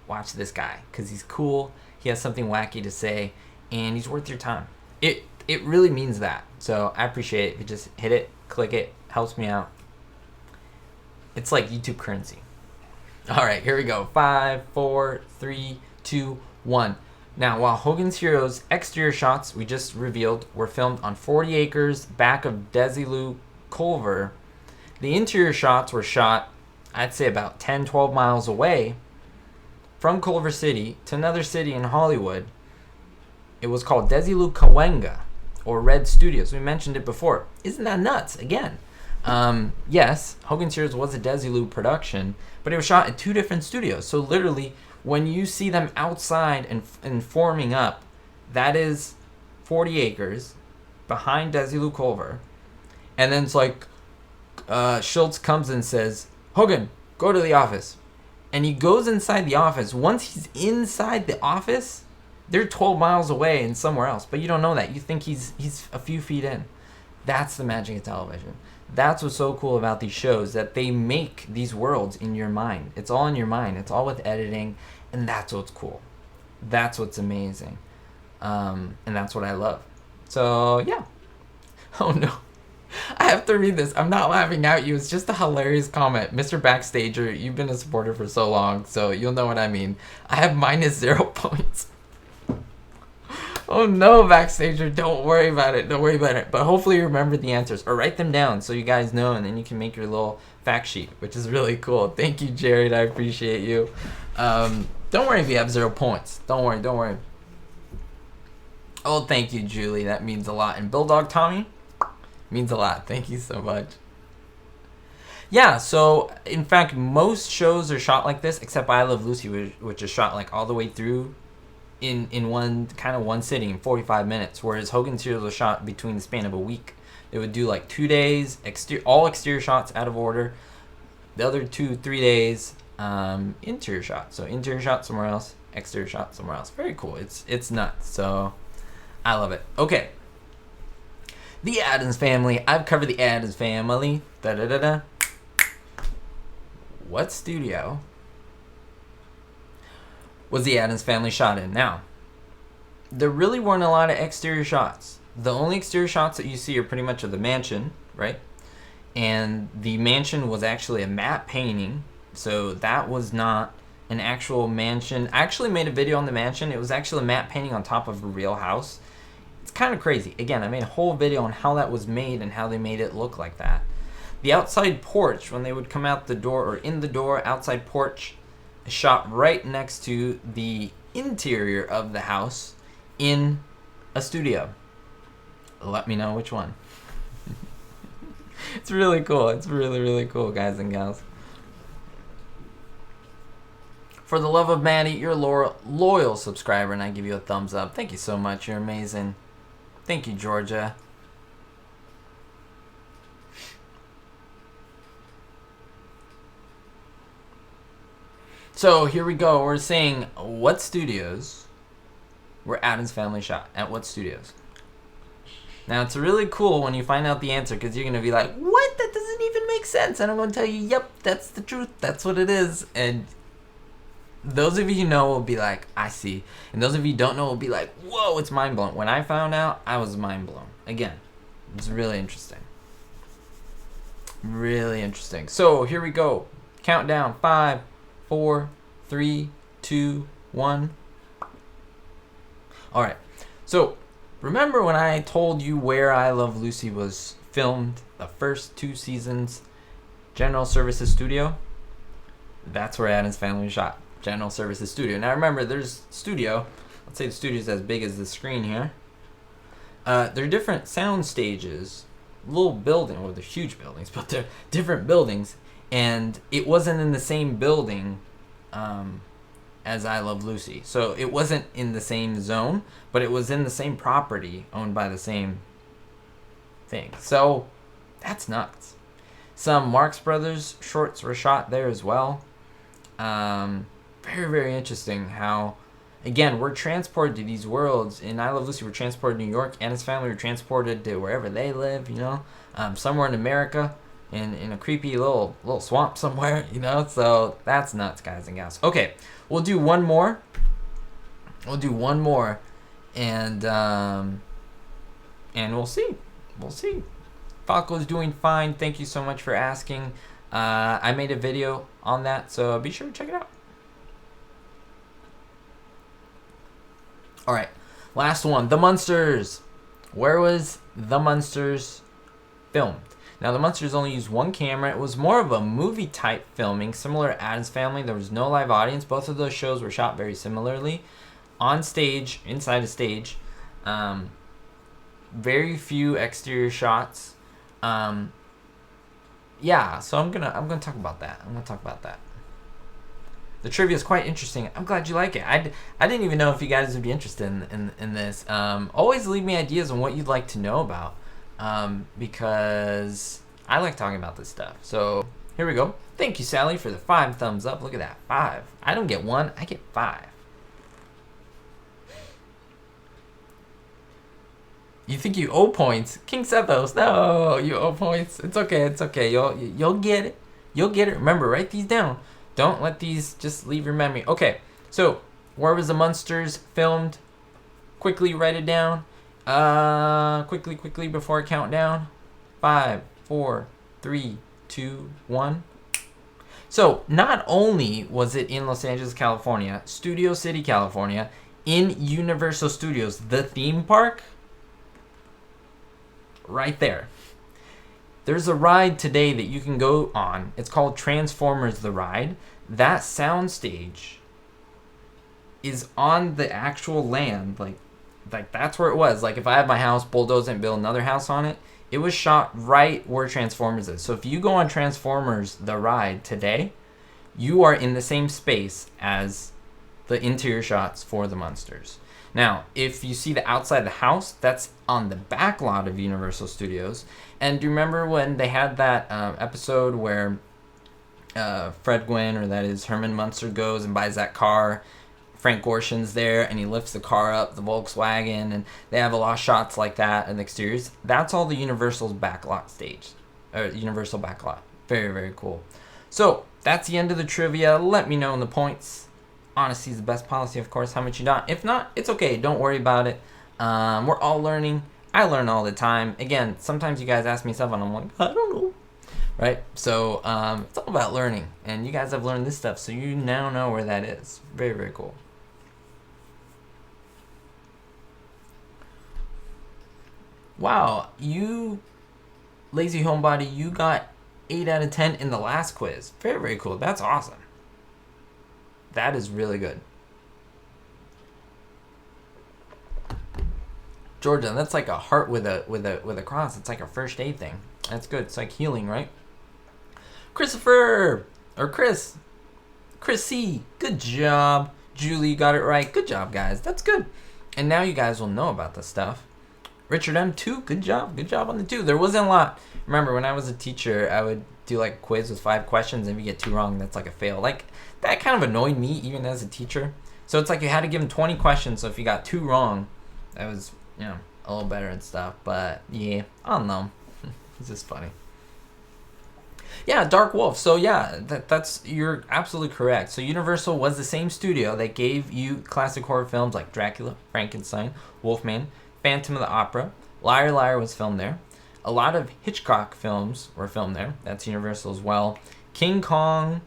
watch this guy because he's cool. He has something wacky to say, and he's worth your time. It really means that. So I appreciate it. If you just hit it, click it, helps me out. It's like YouTube currency. All right, here we go. 5, 4, 3, 2, 1. Now, while Hogan's Heroes exterior shots we just revealed were filmed on 40 acres back of Desilu Culver, the interior shots were shot, I'd say about 10, 12 miles away from Culver City to another city in Hollywood It was called Desilu Kawenga, or Red Studios. We mentioned it before. Isn't that nuts? Again, yes, Hogan's Heroes was a Desilu production, but it was shot at 2 different studios. So literally, when you see them outside and forming up, that is 40 acres behind Desilu Culver. And then it's like, Schultz comes and says, Hogan, go to the office. And he goes inside the office. Once he's inside the office, they're 12 miles away and somewhere else. But you don't know that. You think he's a few feet in. That's the magic of television. That's what's so cool about these shows, that they make these worlds in your mind. It's all in your mind. It's all with editing. And that's what's cool. That's what's amazing. And that's what I love. So, yeah. Oh, no. I have to read this. I'm not laughing at you. It's just a hilarious comment. Mr. Backstager, you've been a supporter for so long, so you'll know what I mean. I have -0 points. Oh no, Backstager, don't worry about it. Don't worry about it. But hopefully you remember the answers, or write them down so you guys know, and then you can make your little fact sheet, which is really cool. Thank you, Jared. I appreciate you. Don't worry if you have 0 points. Don't worry. Don't worry. Oh, thank you, Julie. That means a lot. And Bulldog Tommy, means a lot. Thank you so much. Yeah, so in fact, most shows are shot like this, except I Love Lucy, which is shot like all the way through in one sitting in 45 minutes, whereas Hogan's Heroes was shot between the span of a week. They would do like 2 days, all exterior shots out of order. The other 2-3 days, interior shots. So interior shot somewhere else, exterior shot somewhere else. Very cool. It's nuts. So I love it. Okay. The Addams Family. I've covered the Addams Family. Da-da-da-da. What studio was the Addams Family shot in? Now, there really weren't a lot of exterior shots. The only exterior shots that you see are pretty much of the mansion, right? And the mansion was actually a matte painting, so that was not an actual mansion. I actually made a video on the mansion. It was actually a matte painting on top of a real house. It's kind of crazy. Again, I made a whole video on how that was made and how they made it look like that. The outside porch, when they would come out the door, or in the door, outside porch, is shot right next to the interior of the house in a studio. Let me know which one. It's really cool. It's really, really cool, guys and gals. For the love of Maddie, you're a loyal subscriber, and I give you a thumbs up. Thank you so much. You're amazing. Thank you, Georgia. So here we go. We're saying what studios were Addams Family shot at? What studios? Now it's really cool when you find out the answer, because you're gonna be like, "What? That doesn't even make sense." And I'm gonna tell you, "Yep, that's the truth. That's what it is." And those of you who know will be like, "I see," and those of you who don't know will be like, "Whoa, it's mind blown." When I found out, I was mind blown. Again, it's really interesting. Really interesting. So here we go. Countdown. 5, 4, 3, 2, 1. All right. So remember when I told you where I Love Lucy was filmed the first 2 seasons? General Services Studio. That's where Addams Family was shot. General Services Studio. Now remember, there's studio. Let's say the studio's as big as the screen here. There are different sound stages. Little building, well, they're huge buildings, but they're different buildings. And it wasn't in the same building as I Love Lucy. So it wasn't in the same zone, but it was in the same property owned by the same thing. So that's nuts. Some Marx Brothers shorts were shot there as well. Very, very interesting how, again, we're transported to these worlds. In I Love Lucy, we're transported to New York, and his family were transported to wherever they live, you know, somewhere in America, in a creepy little swamp somewhere, you know. So that's nuts, guys and gals. Okay, we'll do one more. And we'll see. Falco's doing fine. Thank you so much for asking. I made a video on that, so be sure to check it out. All right, last one. The Munsters. Where was The Munsters filmed? Now, The Munsters only used one camera. It was more of a movie-type filming, similar to Addams Family. There was no live audience. Both of those shows were shot very similarly. On stage, inside a stage. Very few exterior shots. Yeah, so I'm gonna talk about that. The trivia is quite interesting. I'm glad you like it. I didn't even know if you guys would be interested in this. Always leave me ideas on what you'd like to know about, because I like talking about this stuff. So here we go. Thank you, Sally, for the 5 thumbs up. Look at that, 5. I don't get 1, I get 5. You think you owe points? King Sethos, no, you owe points. It's okay. You'll get it. Remember, write these down. Don't let these just leave your memory. Okay, so where was the Munsters filmed? Quickly write it down. Quickly before I count down. 5, 4, 3, 2, 1. So not only was it in Los Angeles, California, Studio City, California, in Universal Studios, the theme park, right there. There's a ride today that you can go on. It's called Transformers the Ride. That soundstage is on the actual land. Like that's where it was. Like if I have my house, bulldoze and build another house on it, it was shot right where Transformers is. So if you go on Transformers the Ride today, you are in the same space as the interior shots for the Munsters. Now, if you see the outside of the house, that's on the back lot of Universal Studios. And do you remember when they had that episode where Fred Gwynn, or that is Herman Munster, goes and buys that car? Frank Gorshin's there, and he lifts the car up, the Volkswagen, and they have a lot of shots like that in the exteriors. That's all the Universal's backlot stage, or Universal backlot. Very, very cool. So, that's the end of the trivia. Let me know in the points. Honesty is the best policy, of course. How much you not? If not, it's okay. Don't worry about it. We're all learning. I learn all the time. Again, sometimes you guys ask me stuff, and I'm like, I don't know. Right? So, it's all about learning. And you guys have learned this stuff, so you now know where that is. Very, very cool. Wow, you, lazy homebody, you got 8 out of 10 in the last quiz. Very, very cool. That's awesome. That is really good. Georgia, that's like a heart with a cross. It's like a first aid thing. That's good. It's like healing, right? Christopher, or Chris, Chrissy, good job. Julie, you got it right. Good job, guys. That's good. And now you guys will know about this stuff. Richard M2, good job. Good job on the 2. There wasn't a lot. Remember, when I was a teacher, I would do like a quiz with 5 questions, and if you get 2 wrong, that's like a fail. Like, that kind of annoyed me, even as a teacher. So it's like you had to give them 20 questions, so if you got 2 wrong, that was, a little better and stuff. But, yeah, I don't know. It's just funny. Yeah, Dark Wolf. So, yeah, that's you're absolutely correct. So, Universal was the same studio that gave you classic horror films like Dracula, Frankenstein, Wolfman, Phantom of the Opera. Liar Liar was filmed there. A lot of Hitchcock films were filmed there. That's Universal as well. King Kong.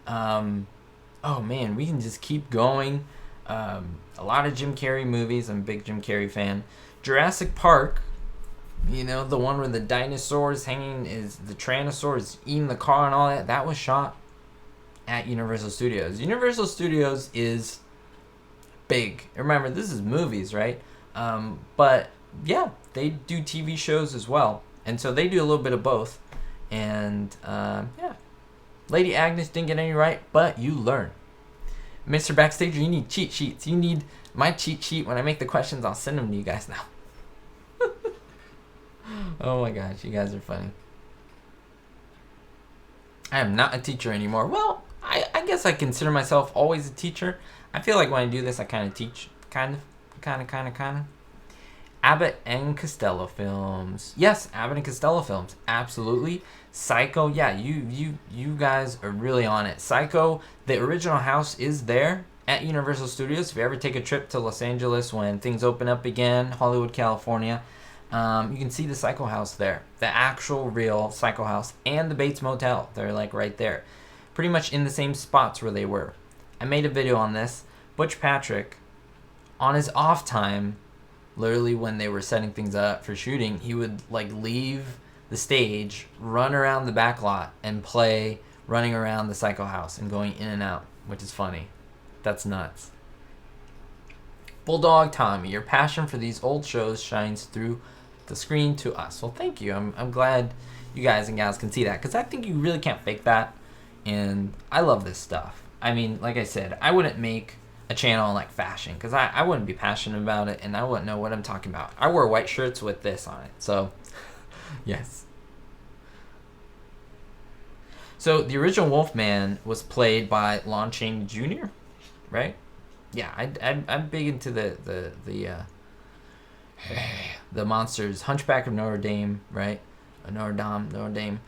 Oh, man, we can just keep going. A lot of Jim Carrey movies. I'm a big Jim Carrey fan. Jurassic Park. The one where the dinosaurs hanging is the Tyrannosaurus eating the car and all that. That was shot at Universal Studios. Universal Studios is big. Remember, this is movies, right? But yeah, they do TV shows as well. And so they do a little bit of both. And yeah. Lady Agnes didn't get any right, but you learn. Mr. Backstager, you need cheat sheets. You need my cheat sheet. When I make the questions, I'll send them to you guys now. Oh my gosh, you guys are funny. I am not a teacher anymore. Well, I guess I consider myself always a teacher. I feel like when I do this, I kind of teach. Kind of. Abbott and Costello films. Yes, Abbott and Costello films. Absolutely. Psycho. Yeah, you guys are really on it. Psycho, the original house is there at Universal Studios. If you ever take a trip to Los Angeles when things open up again, Hollywood, California, you can see the Psycho house there. The actual real Psycho house and the Bates Motel. They're like right there. Pretty much in the same spots where they were. I made a video on this. Butch Patrick, on his off time, literally when they were setting things up for shooting, he would like leave the stage, run around the back lot, and play running around the Psycho house and going in and out, which is funny. That's nuts. Bulldog Tommy, your passion for these old shows shines through the screen to us. Well, thank you. I'm glad you guys and gals can see that, because I think you really can't fake that, and I love this stuff. I mean, like I said, I wouldn't make a channel on like fashion, because I wouldn't be passionate about it, and I wouldn't know what I'm talking about. I wear white shirts with this on it, so yes. So the original Wolfman was played by Lon Chaney Jr., right? Yeah, I'm big into the Munsters, Hunchback of Notre Dame, right? Notre Dame,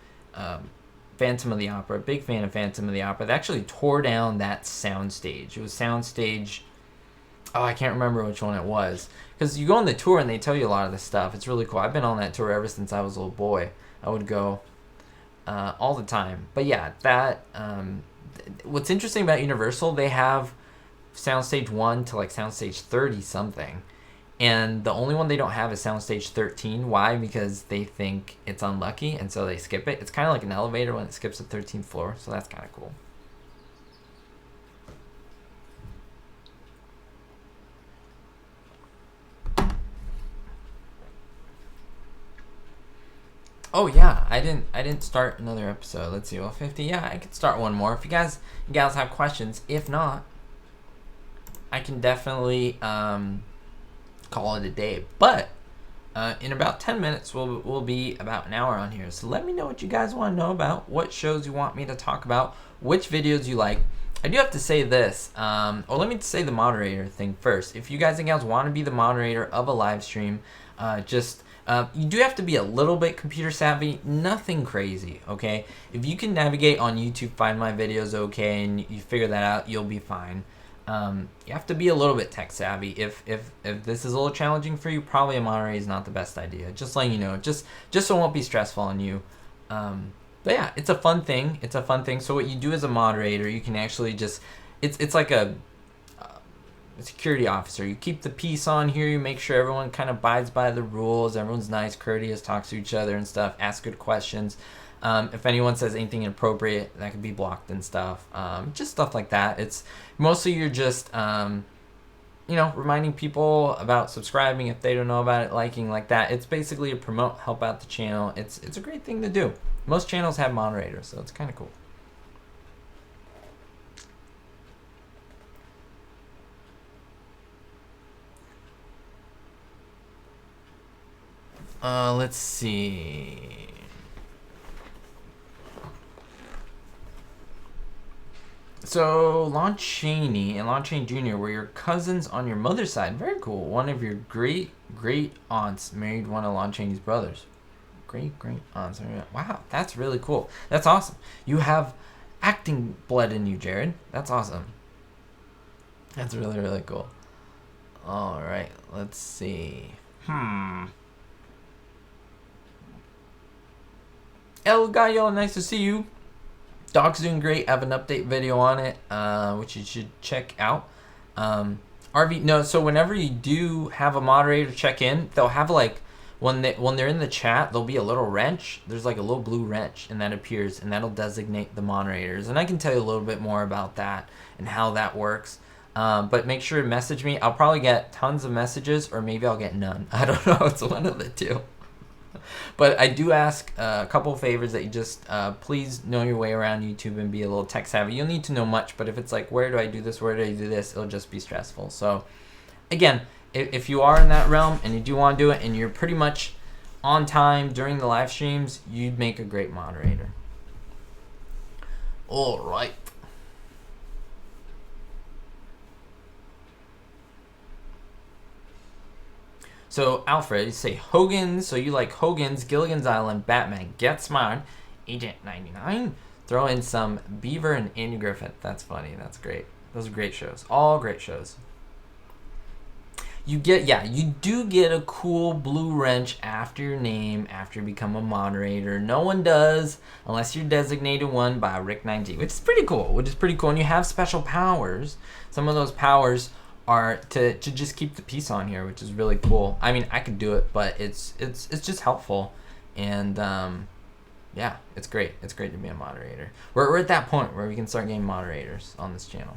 Phantom of the Opera. Big fan of Phantom of the Opera. They actually tore down that soundstage. It was soundstage. Oh, I can't remember which one it was. Because you go on the tour and they tell you a lot of this stuff. It's really cool. I've been on that tour ever since I was a little boy. I would go all the time. But yeah, that. What's interesting about Universal, they have soundstage 1 to like soundstage 30 something, and the only one they don't have is soundstage 13. Why? Because they think it's unlucky, and so they skip it. It's kind of like an elevator when it skips the 13th floor, so that's kind of cool. Oh yeah, I didn't start another episode. Let's see, well, 50. Yeah, I could start one more if you guys and gals have questions. If not, I can definitely call it a day. But in about 10 minutes, we'll be about an hour on here. So let me know what you guys want to know about, what shows you want me to talk about, which videos you like. I do have to say this, or let me say the moderator thing first. If you guys and gals want to be the moderator of a live stream, you do have to be a little bit computer savvy, nothing crazy, okay? If you can navigate on YouTube, find my videos okay, and you figure that out, you'll be fine. You have to be a little bit tech savvy. If this is a little challenging for you, probably a moderator is not the best idea. Just letting you know, just so it won't be stressful on you. But yeah, it's a fun thing. It's a fun thing. So what you do as a moderator, you can actually just, it's like a security officer. You keep the peace on here. You make sure everyone kind of abides by the rules. Everyone's nice, courteous, talks to each other and stuff. Ask good questions. If anyone says anything inappropriate, that could be blocked and stuff. Just stuff like that. It's mostly you're just, reminding people about subscribing if they don't know about it, liking, like that. It's basically a promote, help out the channel. It's a great thing to do. Most channels have moderators, so it's kind of cool. Let's see. So Lon Chaney and Lon Chaney Jr. were your cousins on your mother's side. Very cool. One of your great aunts married one of Lon Chaney's brothers. Great aunts. Wow, that's really cool. That's awesome. You have acting blood in you, Jared. That's awesome. That's really cool. All right, let's see. El Gallo, nice to see you. Dog's doing great. I have an update video on it, which you should check out. So whenever you do have a moderator check in, they'll have like, when they're in the chat, there'll be a little wrench. There's like a little blue wrench, and that appears, and that'll designate the moderators. And I can tell you a little bit more about that and how that works. But make sure to message me. I'll probably get tons of messages, or maybe I'll get none. I don't know. It's one of the two. But I do ask a couple of favors that you just please know your way around YouTube and be a little tech savvy. You'll need to know much, but if it's like, where do I do this, where do I do this, it'll just be stressful. So again, if you are in that realm and you do want to do it and you're pretty much on time during the live streams, you'd make a great moderator. All right. So Alfred, you say Hogan, so you like Hogan's, Gilligan's Island, Batman, Get Smart, Agent 99. Throw in some Beaver and Andy Griffith. That's funny. That's great. Those are great shows. All great shows. You do get a cool blue wrench after your name after you become a moderator. No one does unless you're designated one by Rick9G, which is pretty cool. And you have special powers. Some of those powers are to just keep the peace on here, which is really cool. I mean, I could do it, but it's just helpful, and yeah, it's great. It's great to be a moderator. We're at that point where we can start getting moderators on this channel.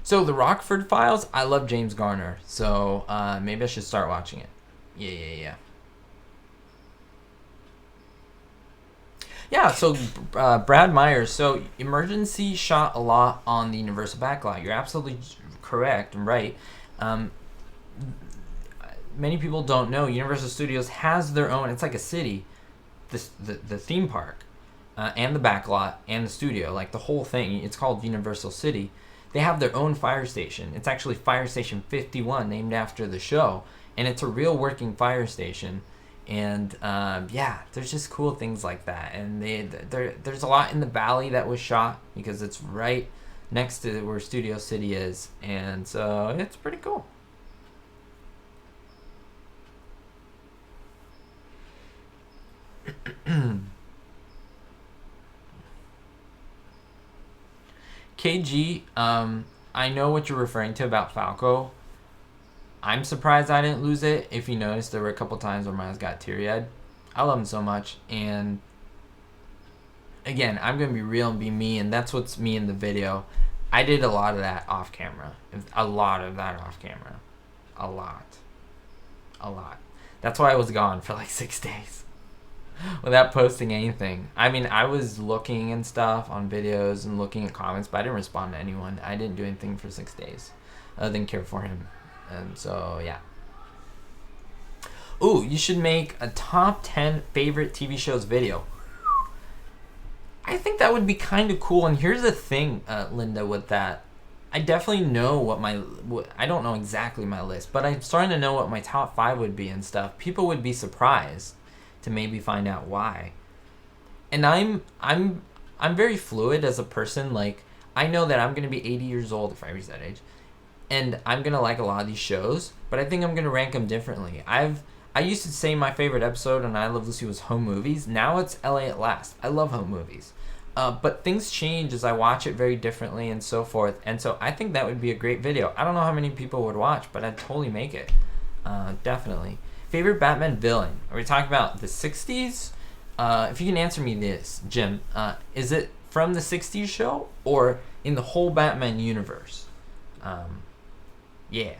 So the Rockford Files, I love James Garner, so maybe I should start watching it. Yeah. Yeah, so Brad Myers. So Emergency shot a lot on the Universal backlot. You're absolutely correct and right. Many people don't know Universal Studios has their own. It's like a city, the theme park, and the backlot and the studio, like the whole thing. It's called Universal City. They have their own fire station. It's actually Fire Station 51, named after the show, and it's a real working fire station. And yeah, there's just cool things like that. And there's a lot in the valley that was shot because it's right next to where Studio City is, and so it's pretty cool. KG, I know what you're referring to about Falco. I'm surprised I didn't lose it. If you noticed, there were a couple times where my eyes got teary-eyed. I love him so much, and again, I'm gonna be real and be me, and that's what's me in the video. I did a lot of that off camera. A lot. That's why I was gone for like 6 days without posting anything. I mean, I was looking and stuff on videos and looking at comments, but I didn't respond to anyone. I didn't do anything for 6 days other than care for him. And so, yeah. Ooh, you should make a top 10 favorite TV shows video. I think that would be kind of cool. And here's the thing, Linda, with that. I definitely know I don't know exactly my list, but I'm starting to know what my top 5 would be and stuff. People would be surprised to maybe find out why. And I'm very fluid as a person. Like, I know that I'm going to be 80 years old if I reach that age. And I'm going to like a lot of these shows, but I think I'm going to rank them differently. I used to say my favorite episode on I Love Lucy was Home Movies. Now it's LA at Last. I love home movies. But things change as I watch it very differently and so forth. And so I think that would be a great video. I don't know how many people would watch, but I'd totally make it. Definitely. Favorite Batman villain? Are we talking about the 60s? If you can answer me this, Jim, is it from the 60s show or in the whole Batman universe? Yeah.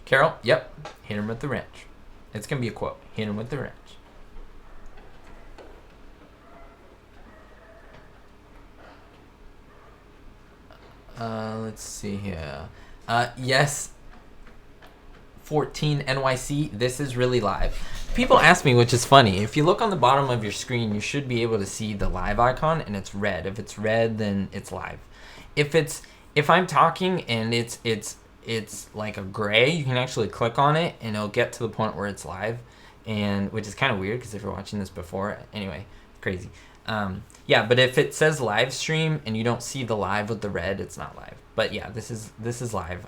Carol, yep. Hit him with the wrench. It's going to be a quote. Hit him with the wrench. Let's see here. Yes. 14 NYC, this is really live. People ask me, which is funny. If you look on the bottom of your screen, you should be able to see the live icon, and it's red. If it's red, then it's live. If I'm talking and it's like a gray, you can actually click on it and it'll get to the point where it's live, and which is kind of weird because if you're watching this before, anyway, crazy. Yeah, but if it says live stream and you don't see the live with the red, it's not live. But yeah, this is live.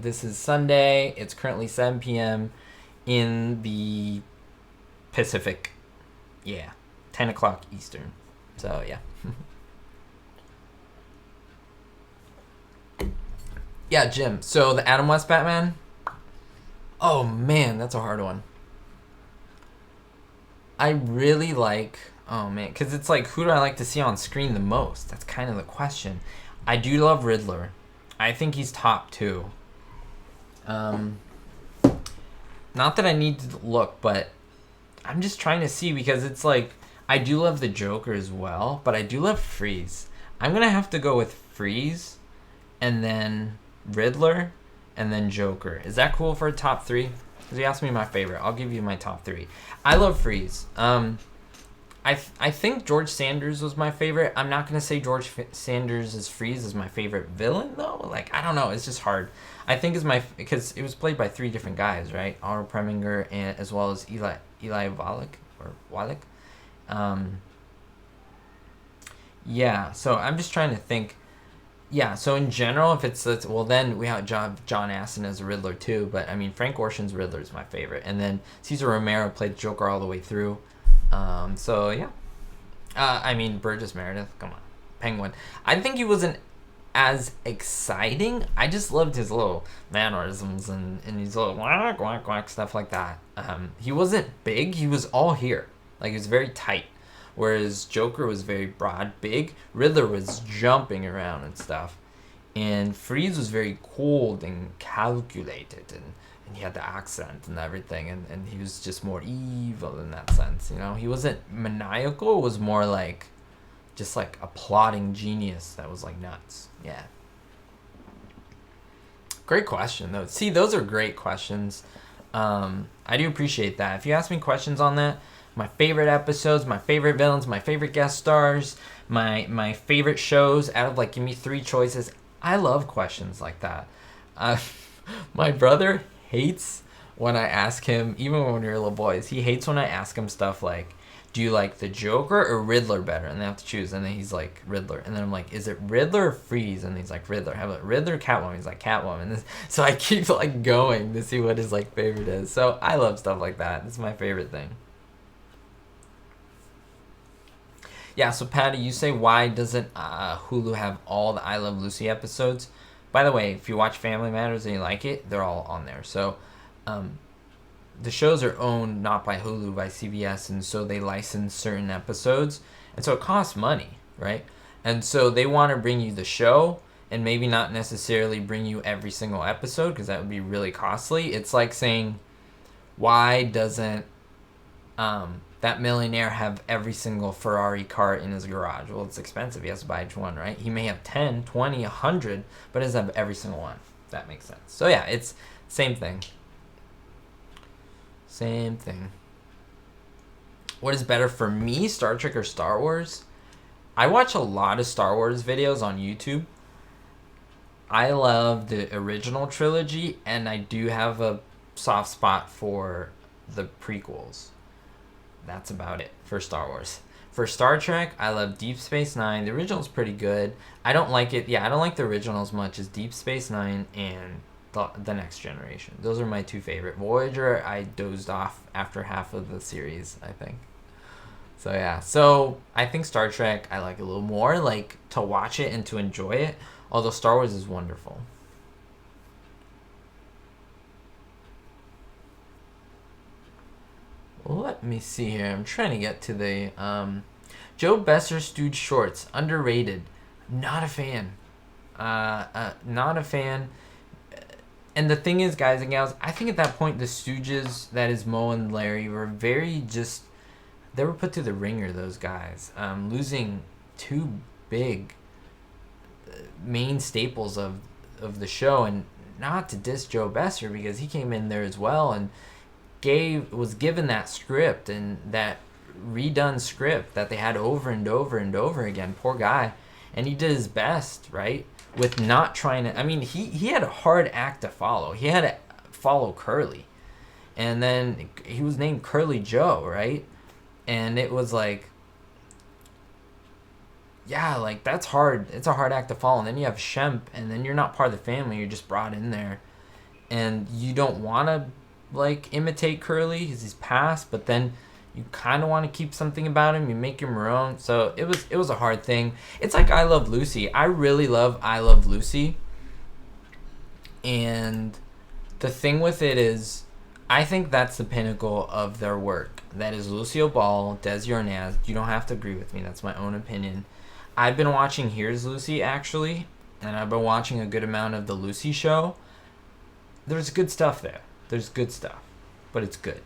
This is Sunday. It's currently 7 p.m. in the Pacific. Yeah, 10 o'clock Eastern. So yeah. Yeah, Jim. So the Adam West Batman. Oh man, that's a hard one. I really like. Oh man, because it's like, who do I like to see on screen the most? That's kind of the question. I do love Riddler. I think he's top 2. Not that I need to look, but I'm just trying to see, because it's like, I do love the Joker as well, but I do love Freeze. I'm gonna have to go with Freeze, and then Riddler, and then Joker. Is that cool for a top 3? Because you asked me my favorite. I'll give you my top 3. I love Freeze. I think George Sanders was my favorite. I'm not going to say George Sanders' Freeze is my favorite villain, though. Like, I don't know. It's just hard. I think because it was played by 3 different guys, right? Otto Preminger, and as well as Eli Wallach. Yeah, so I'm just trying to think. Yeah, so in general, if it's well, then we have John Astin as a Riddler too. But I mean, Frank Ocean's Riddler is my favorite, and then Cesar Romero played Joker all the way through. So yeah, I mean, Burgess Meredith, come on, Penguin. I think he wasn't as exciting. I just loved his little mannerisms and his little whack whack whack stuff like that. He wasn't big. He was all here, like he was very tight. whereas Joker was very broad, big. Riddler was jumping around and stuff. And Freeze was very cold and calculated, and he had the accent and everything, and he was just more evil in that sense, you know? He wasn't maniacal, it was more like, just like a plotting genius that was like nuts. Yeah. Great question, though. See, those are great questions. I do appreciate that. If you ask me questions on that, my favorite episodes, my favorite villains, my favorite guest stars, my favorite shows, out of like, give me 3 choices. I love questions like that. My brother hates when I ask him, even when we were little boys, he hates when I ask him stuff like, do you like the Joker or Riddler better? And they have to choose. And then he's like, Riddler. And then I'm like, is it Riddler or Freeze? And he's like, Riddler. How about Riddler or Catwoman? He's like, Catwoman. So I keep like going to see what his like favorite is. So I love stuff like that. It's my favorite thing. Yeah, so Patty, you say, why doesn't Hulu have all the I Love Lucy episodes? By the way, if you watch Family Matters and you like it, they're all on there. So the shows are owned not by Hulu, by CBS, and so they license certain episodes. And so it costs money, right? And so they want to bring you the show and maybe not necessarily bring you every single episode because that would be really costly. It's like saying, why doesn't that millionaire have every single Ferrari car in his garage? Well, it's expensive. He has to buy each one, right? He may have 10, 20, 100, but doesn't have every single one. That makes sense. So yeah, it's same thing. Same thing. What is better for me, Star Trek or Star Wars? I watch a lot of Star Wars videos on YouTube. I love the original trilogy, and I do have a soft spot for the prequels. That's about it for Star Wars. For Star Trek, I love Deep Space Nine. The original's pretty good. I don't like it. Yeah, I don't like the original as much as Deep Space Nine and the Next Generation. Those are my 2 favorite. Voyager, I dozed off after half of the series, I think. So yeah. So I think Star Trek I like a little more, like to watch it and to enjoy it. Although Star Wars is wonderful. Let me see here. I'm trying to get to the Joe Besser Stooge shorts. Underrated. Not a fan. Not a fan. And the thing is, guys and gals, I think at that point the Stooges, that is Moe and Larry, were very just, they were put through the ringer, those guys. Losing 2 big main staples of the show, and not to diss Joe Besser because he came in there as well and was given that script and that redone script that they had over and over and over again. Poor guy. And he did his best, right? With not trying to, I mean, he had a hard act to follow. He had to follow Curly. And then he was named Curly Joe, right? And it was like, yeah, like that's hard. It's a hard act to follow. And then you have Shemp, and then you're not part of the family. You're just brought in there. And you don't want to, like, imitate Curly because he's passed, but then you kind of want to keep something about him. You make him your own. So it was a hard thing. It's like I Love Lucy. I really love I Love Lucy. And the thing with it is, I think that's the pinnacle of their work. That is Lucille Ball, Desi Arnaz. You don't have to agree with me. That's my own opinion. I've been watching Here's Lucy, actually. And I've been watching a good amount of The Lucy Show. There's good stuff there. There's good stuff. But it's good.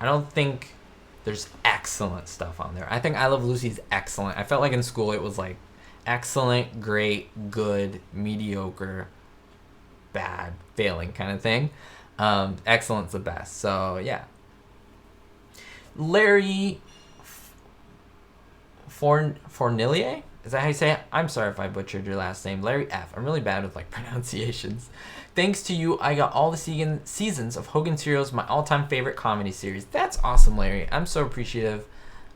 I don't think there's excellent stuff on there. I think I Love Lucy is excellent. I felt like in school it was like excellent, great, good, mediocre, bad, failing kind of thing. Excellent's the best. So, yeah. Larry Fournillier? Is that how you say it? I'm sorry if I butchered your last name. Larry F. I'm really bad with, like, pronunciations. Thanks to you, I got all the seasons of Hogan's Heroes, my all-time favorite comedy series. That's awesome, Larry. I'm so appreciative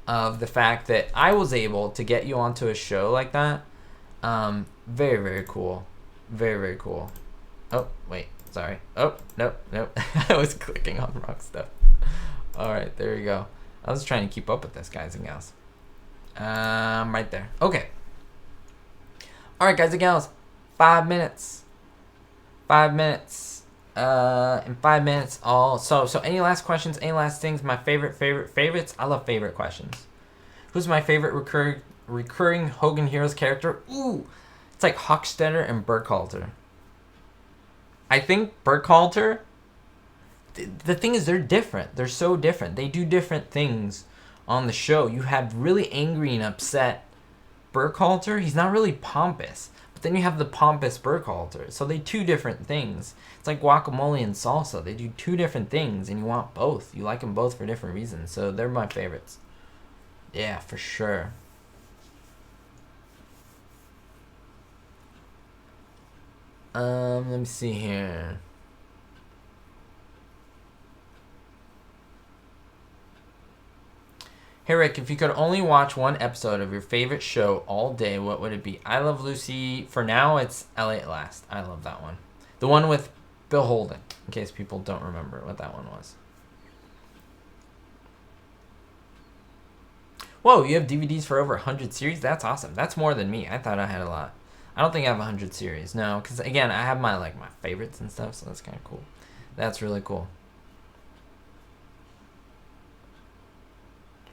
of the fact that I was able to get you onto a show like that. Very, very cool. Very, very cool. Oh, wait. Sorry. Oh, nope. I was clicking on the wrong stuff. All right, there we go. I was trying to keep up with this, guys and gals. Right there. Okay. All right, guys and gals. 5 minutes. 5 minutes. In 5 minutes, all. So any last questions? Any last things? My favorites? I love favorite questions. Who's my favorite recurring Hogan Heroes character? Ooh, it's like Hochstetter and Burkhalter. I think Burkhalter, the thing is they're different. They're so different. They do different things on the show. You have really angry and upset Burkhalter. He's not really pompous. But then you have the pompous Burkhalter. So they two different things. It's like guacamole and salsa. They do two different things and you want both. You like them both for different reasons. So they're my favorites. Yeah, for sure. Let me see here. Hey Rick, if you could only watch one episode of your favorite show all day, what would it be? I Love Lucy. For now, it's LA at Last. I love that one. The one with Bill Holden, in case people don't remember what that one was. Whoa, you have DVDs for over 100 series? That's awesome. That's more than me. I thought I had a lot. I don't think I have 100 series. No, because again, I have my favorites and stuff, so that's kind of cool. That's really cool.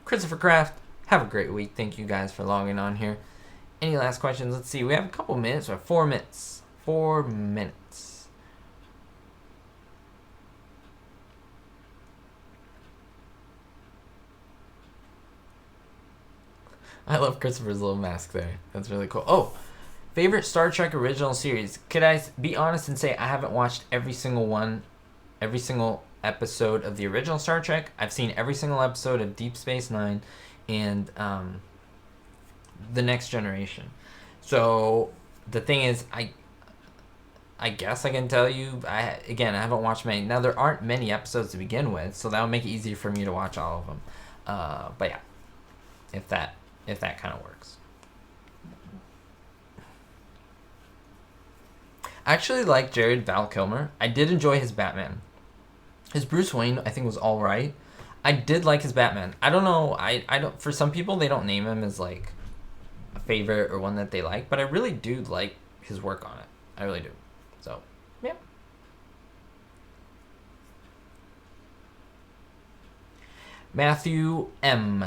Christopher Kraft, have a great week. Thank you guys for logging on here. Any last questions? Let's see. We have a couple minutes. We have 4 minutes. 4 minutes. I love Christopher's little mask there. That's really cool. Oh, favorite Star Trek original series. Could I be honest and say I haven't watched every single episode of the original Star Trek? I've seen every single episode of Deep Space Nine and The Next Generation. So the thing is, I guess I can tell you, I haven't watched many. Now, there aren't many episodes to begin with, so that would make it easier for me to watch all of them. But yeah, if that kind of works. I actually like Jared Val Kilmer. I did enjoy his Batman. His Bruce Wayne, I think, was all right. I did like his Batman. I don't know. I don't. For some people, they don't name him as like a favorite or one that they like, but I really do like his work on it. I really do. So, yeah. Matthew M.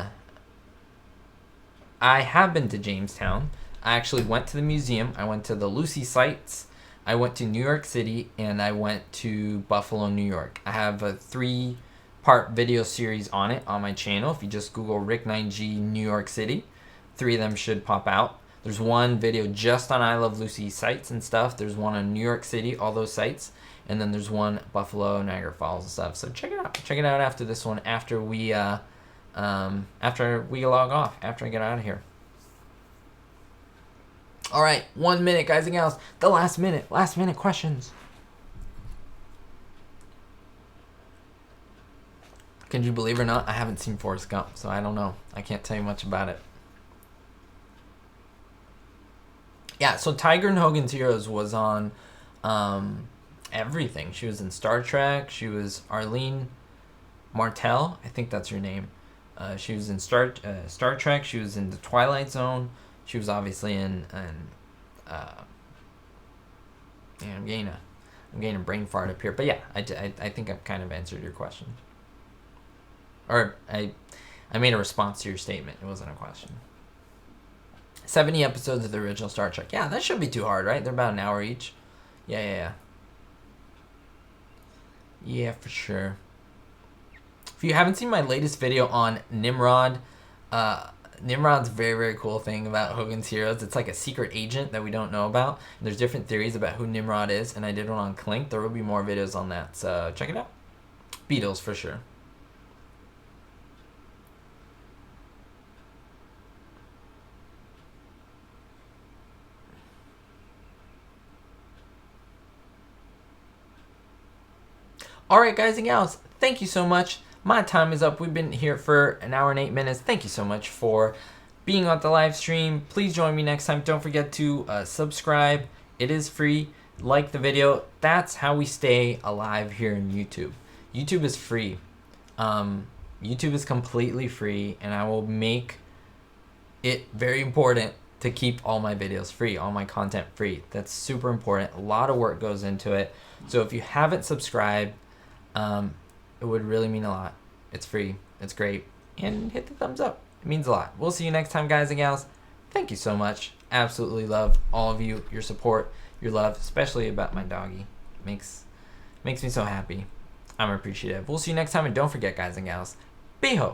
I have been to Jamestown. I actually went to the museum. I went to the Lucy sites. I went to New York City, and I went to Buffalo, New York. I have a 3-part video series on it on my channel. If you just Google Rick9G New York City, 3 of them should pop out. There's one video just on I Love Lucy sites and stuff. There's one on New York City, all those sites. And then there's one Buffalo, Niagara Falls and stuff. So check it out. Check it out after this one, after we log off, after I get out of here. All right, 1 minute, guys and gals. The last minute questions. Can you believe it or not? I haven't seen Forrest Gump, so I don't know. I can't tell you much about it. Yeah, so Tiger and Hogan's Heroes was on everything. She was in Star Trek. She was Arlene Martell. I think that's her name. She was in Star Trek. She was in the Twilight Zone. She was obviously in I'm getting a brain fart up here. But yeah, I think I've kind of answered your question. Or I made a response to your statement. It wasn't a question. 70 episodes of the original Star Trek. Yeah, that shouldn't be too hard, right? They're about an hour each. Yeah, for sure. If you haven't seen my latest video on Nimrod, Nimrod's very, very cool thing about Hogan's Heroes. It's like a secret agent that we don't know about. And there's different theories about who Nimrod is, and I did one on Clink. There will be more videos on that, so check it out. Beatles, for sure. Alright, guys and gals, thank you so much. My time is up. We've been here for an hour and 8 minutes. Thank you so much for being on the live stream. Please join me next time. Don't forget to subscribe. It is free. Like the video. That's how we stay alive here in YouTube. YouTube is free. YouTube is completely free, and I will make it very important to keep all my videos free, all my content free. That's super important. A lot of work goes into it. So if you haven't subscribed, it would really mean a lot. It's free. It's great. And hit the thumbs up. It means a lot. We'll see you next time, guys and gals. Thank you so much. Absolutely love all of you, your support, your love, especially about my doggy. Makes me so happy. I'm appreciative. We'll see you next time, and don't forget, guys and gals, be ho.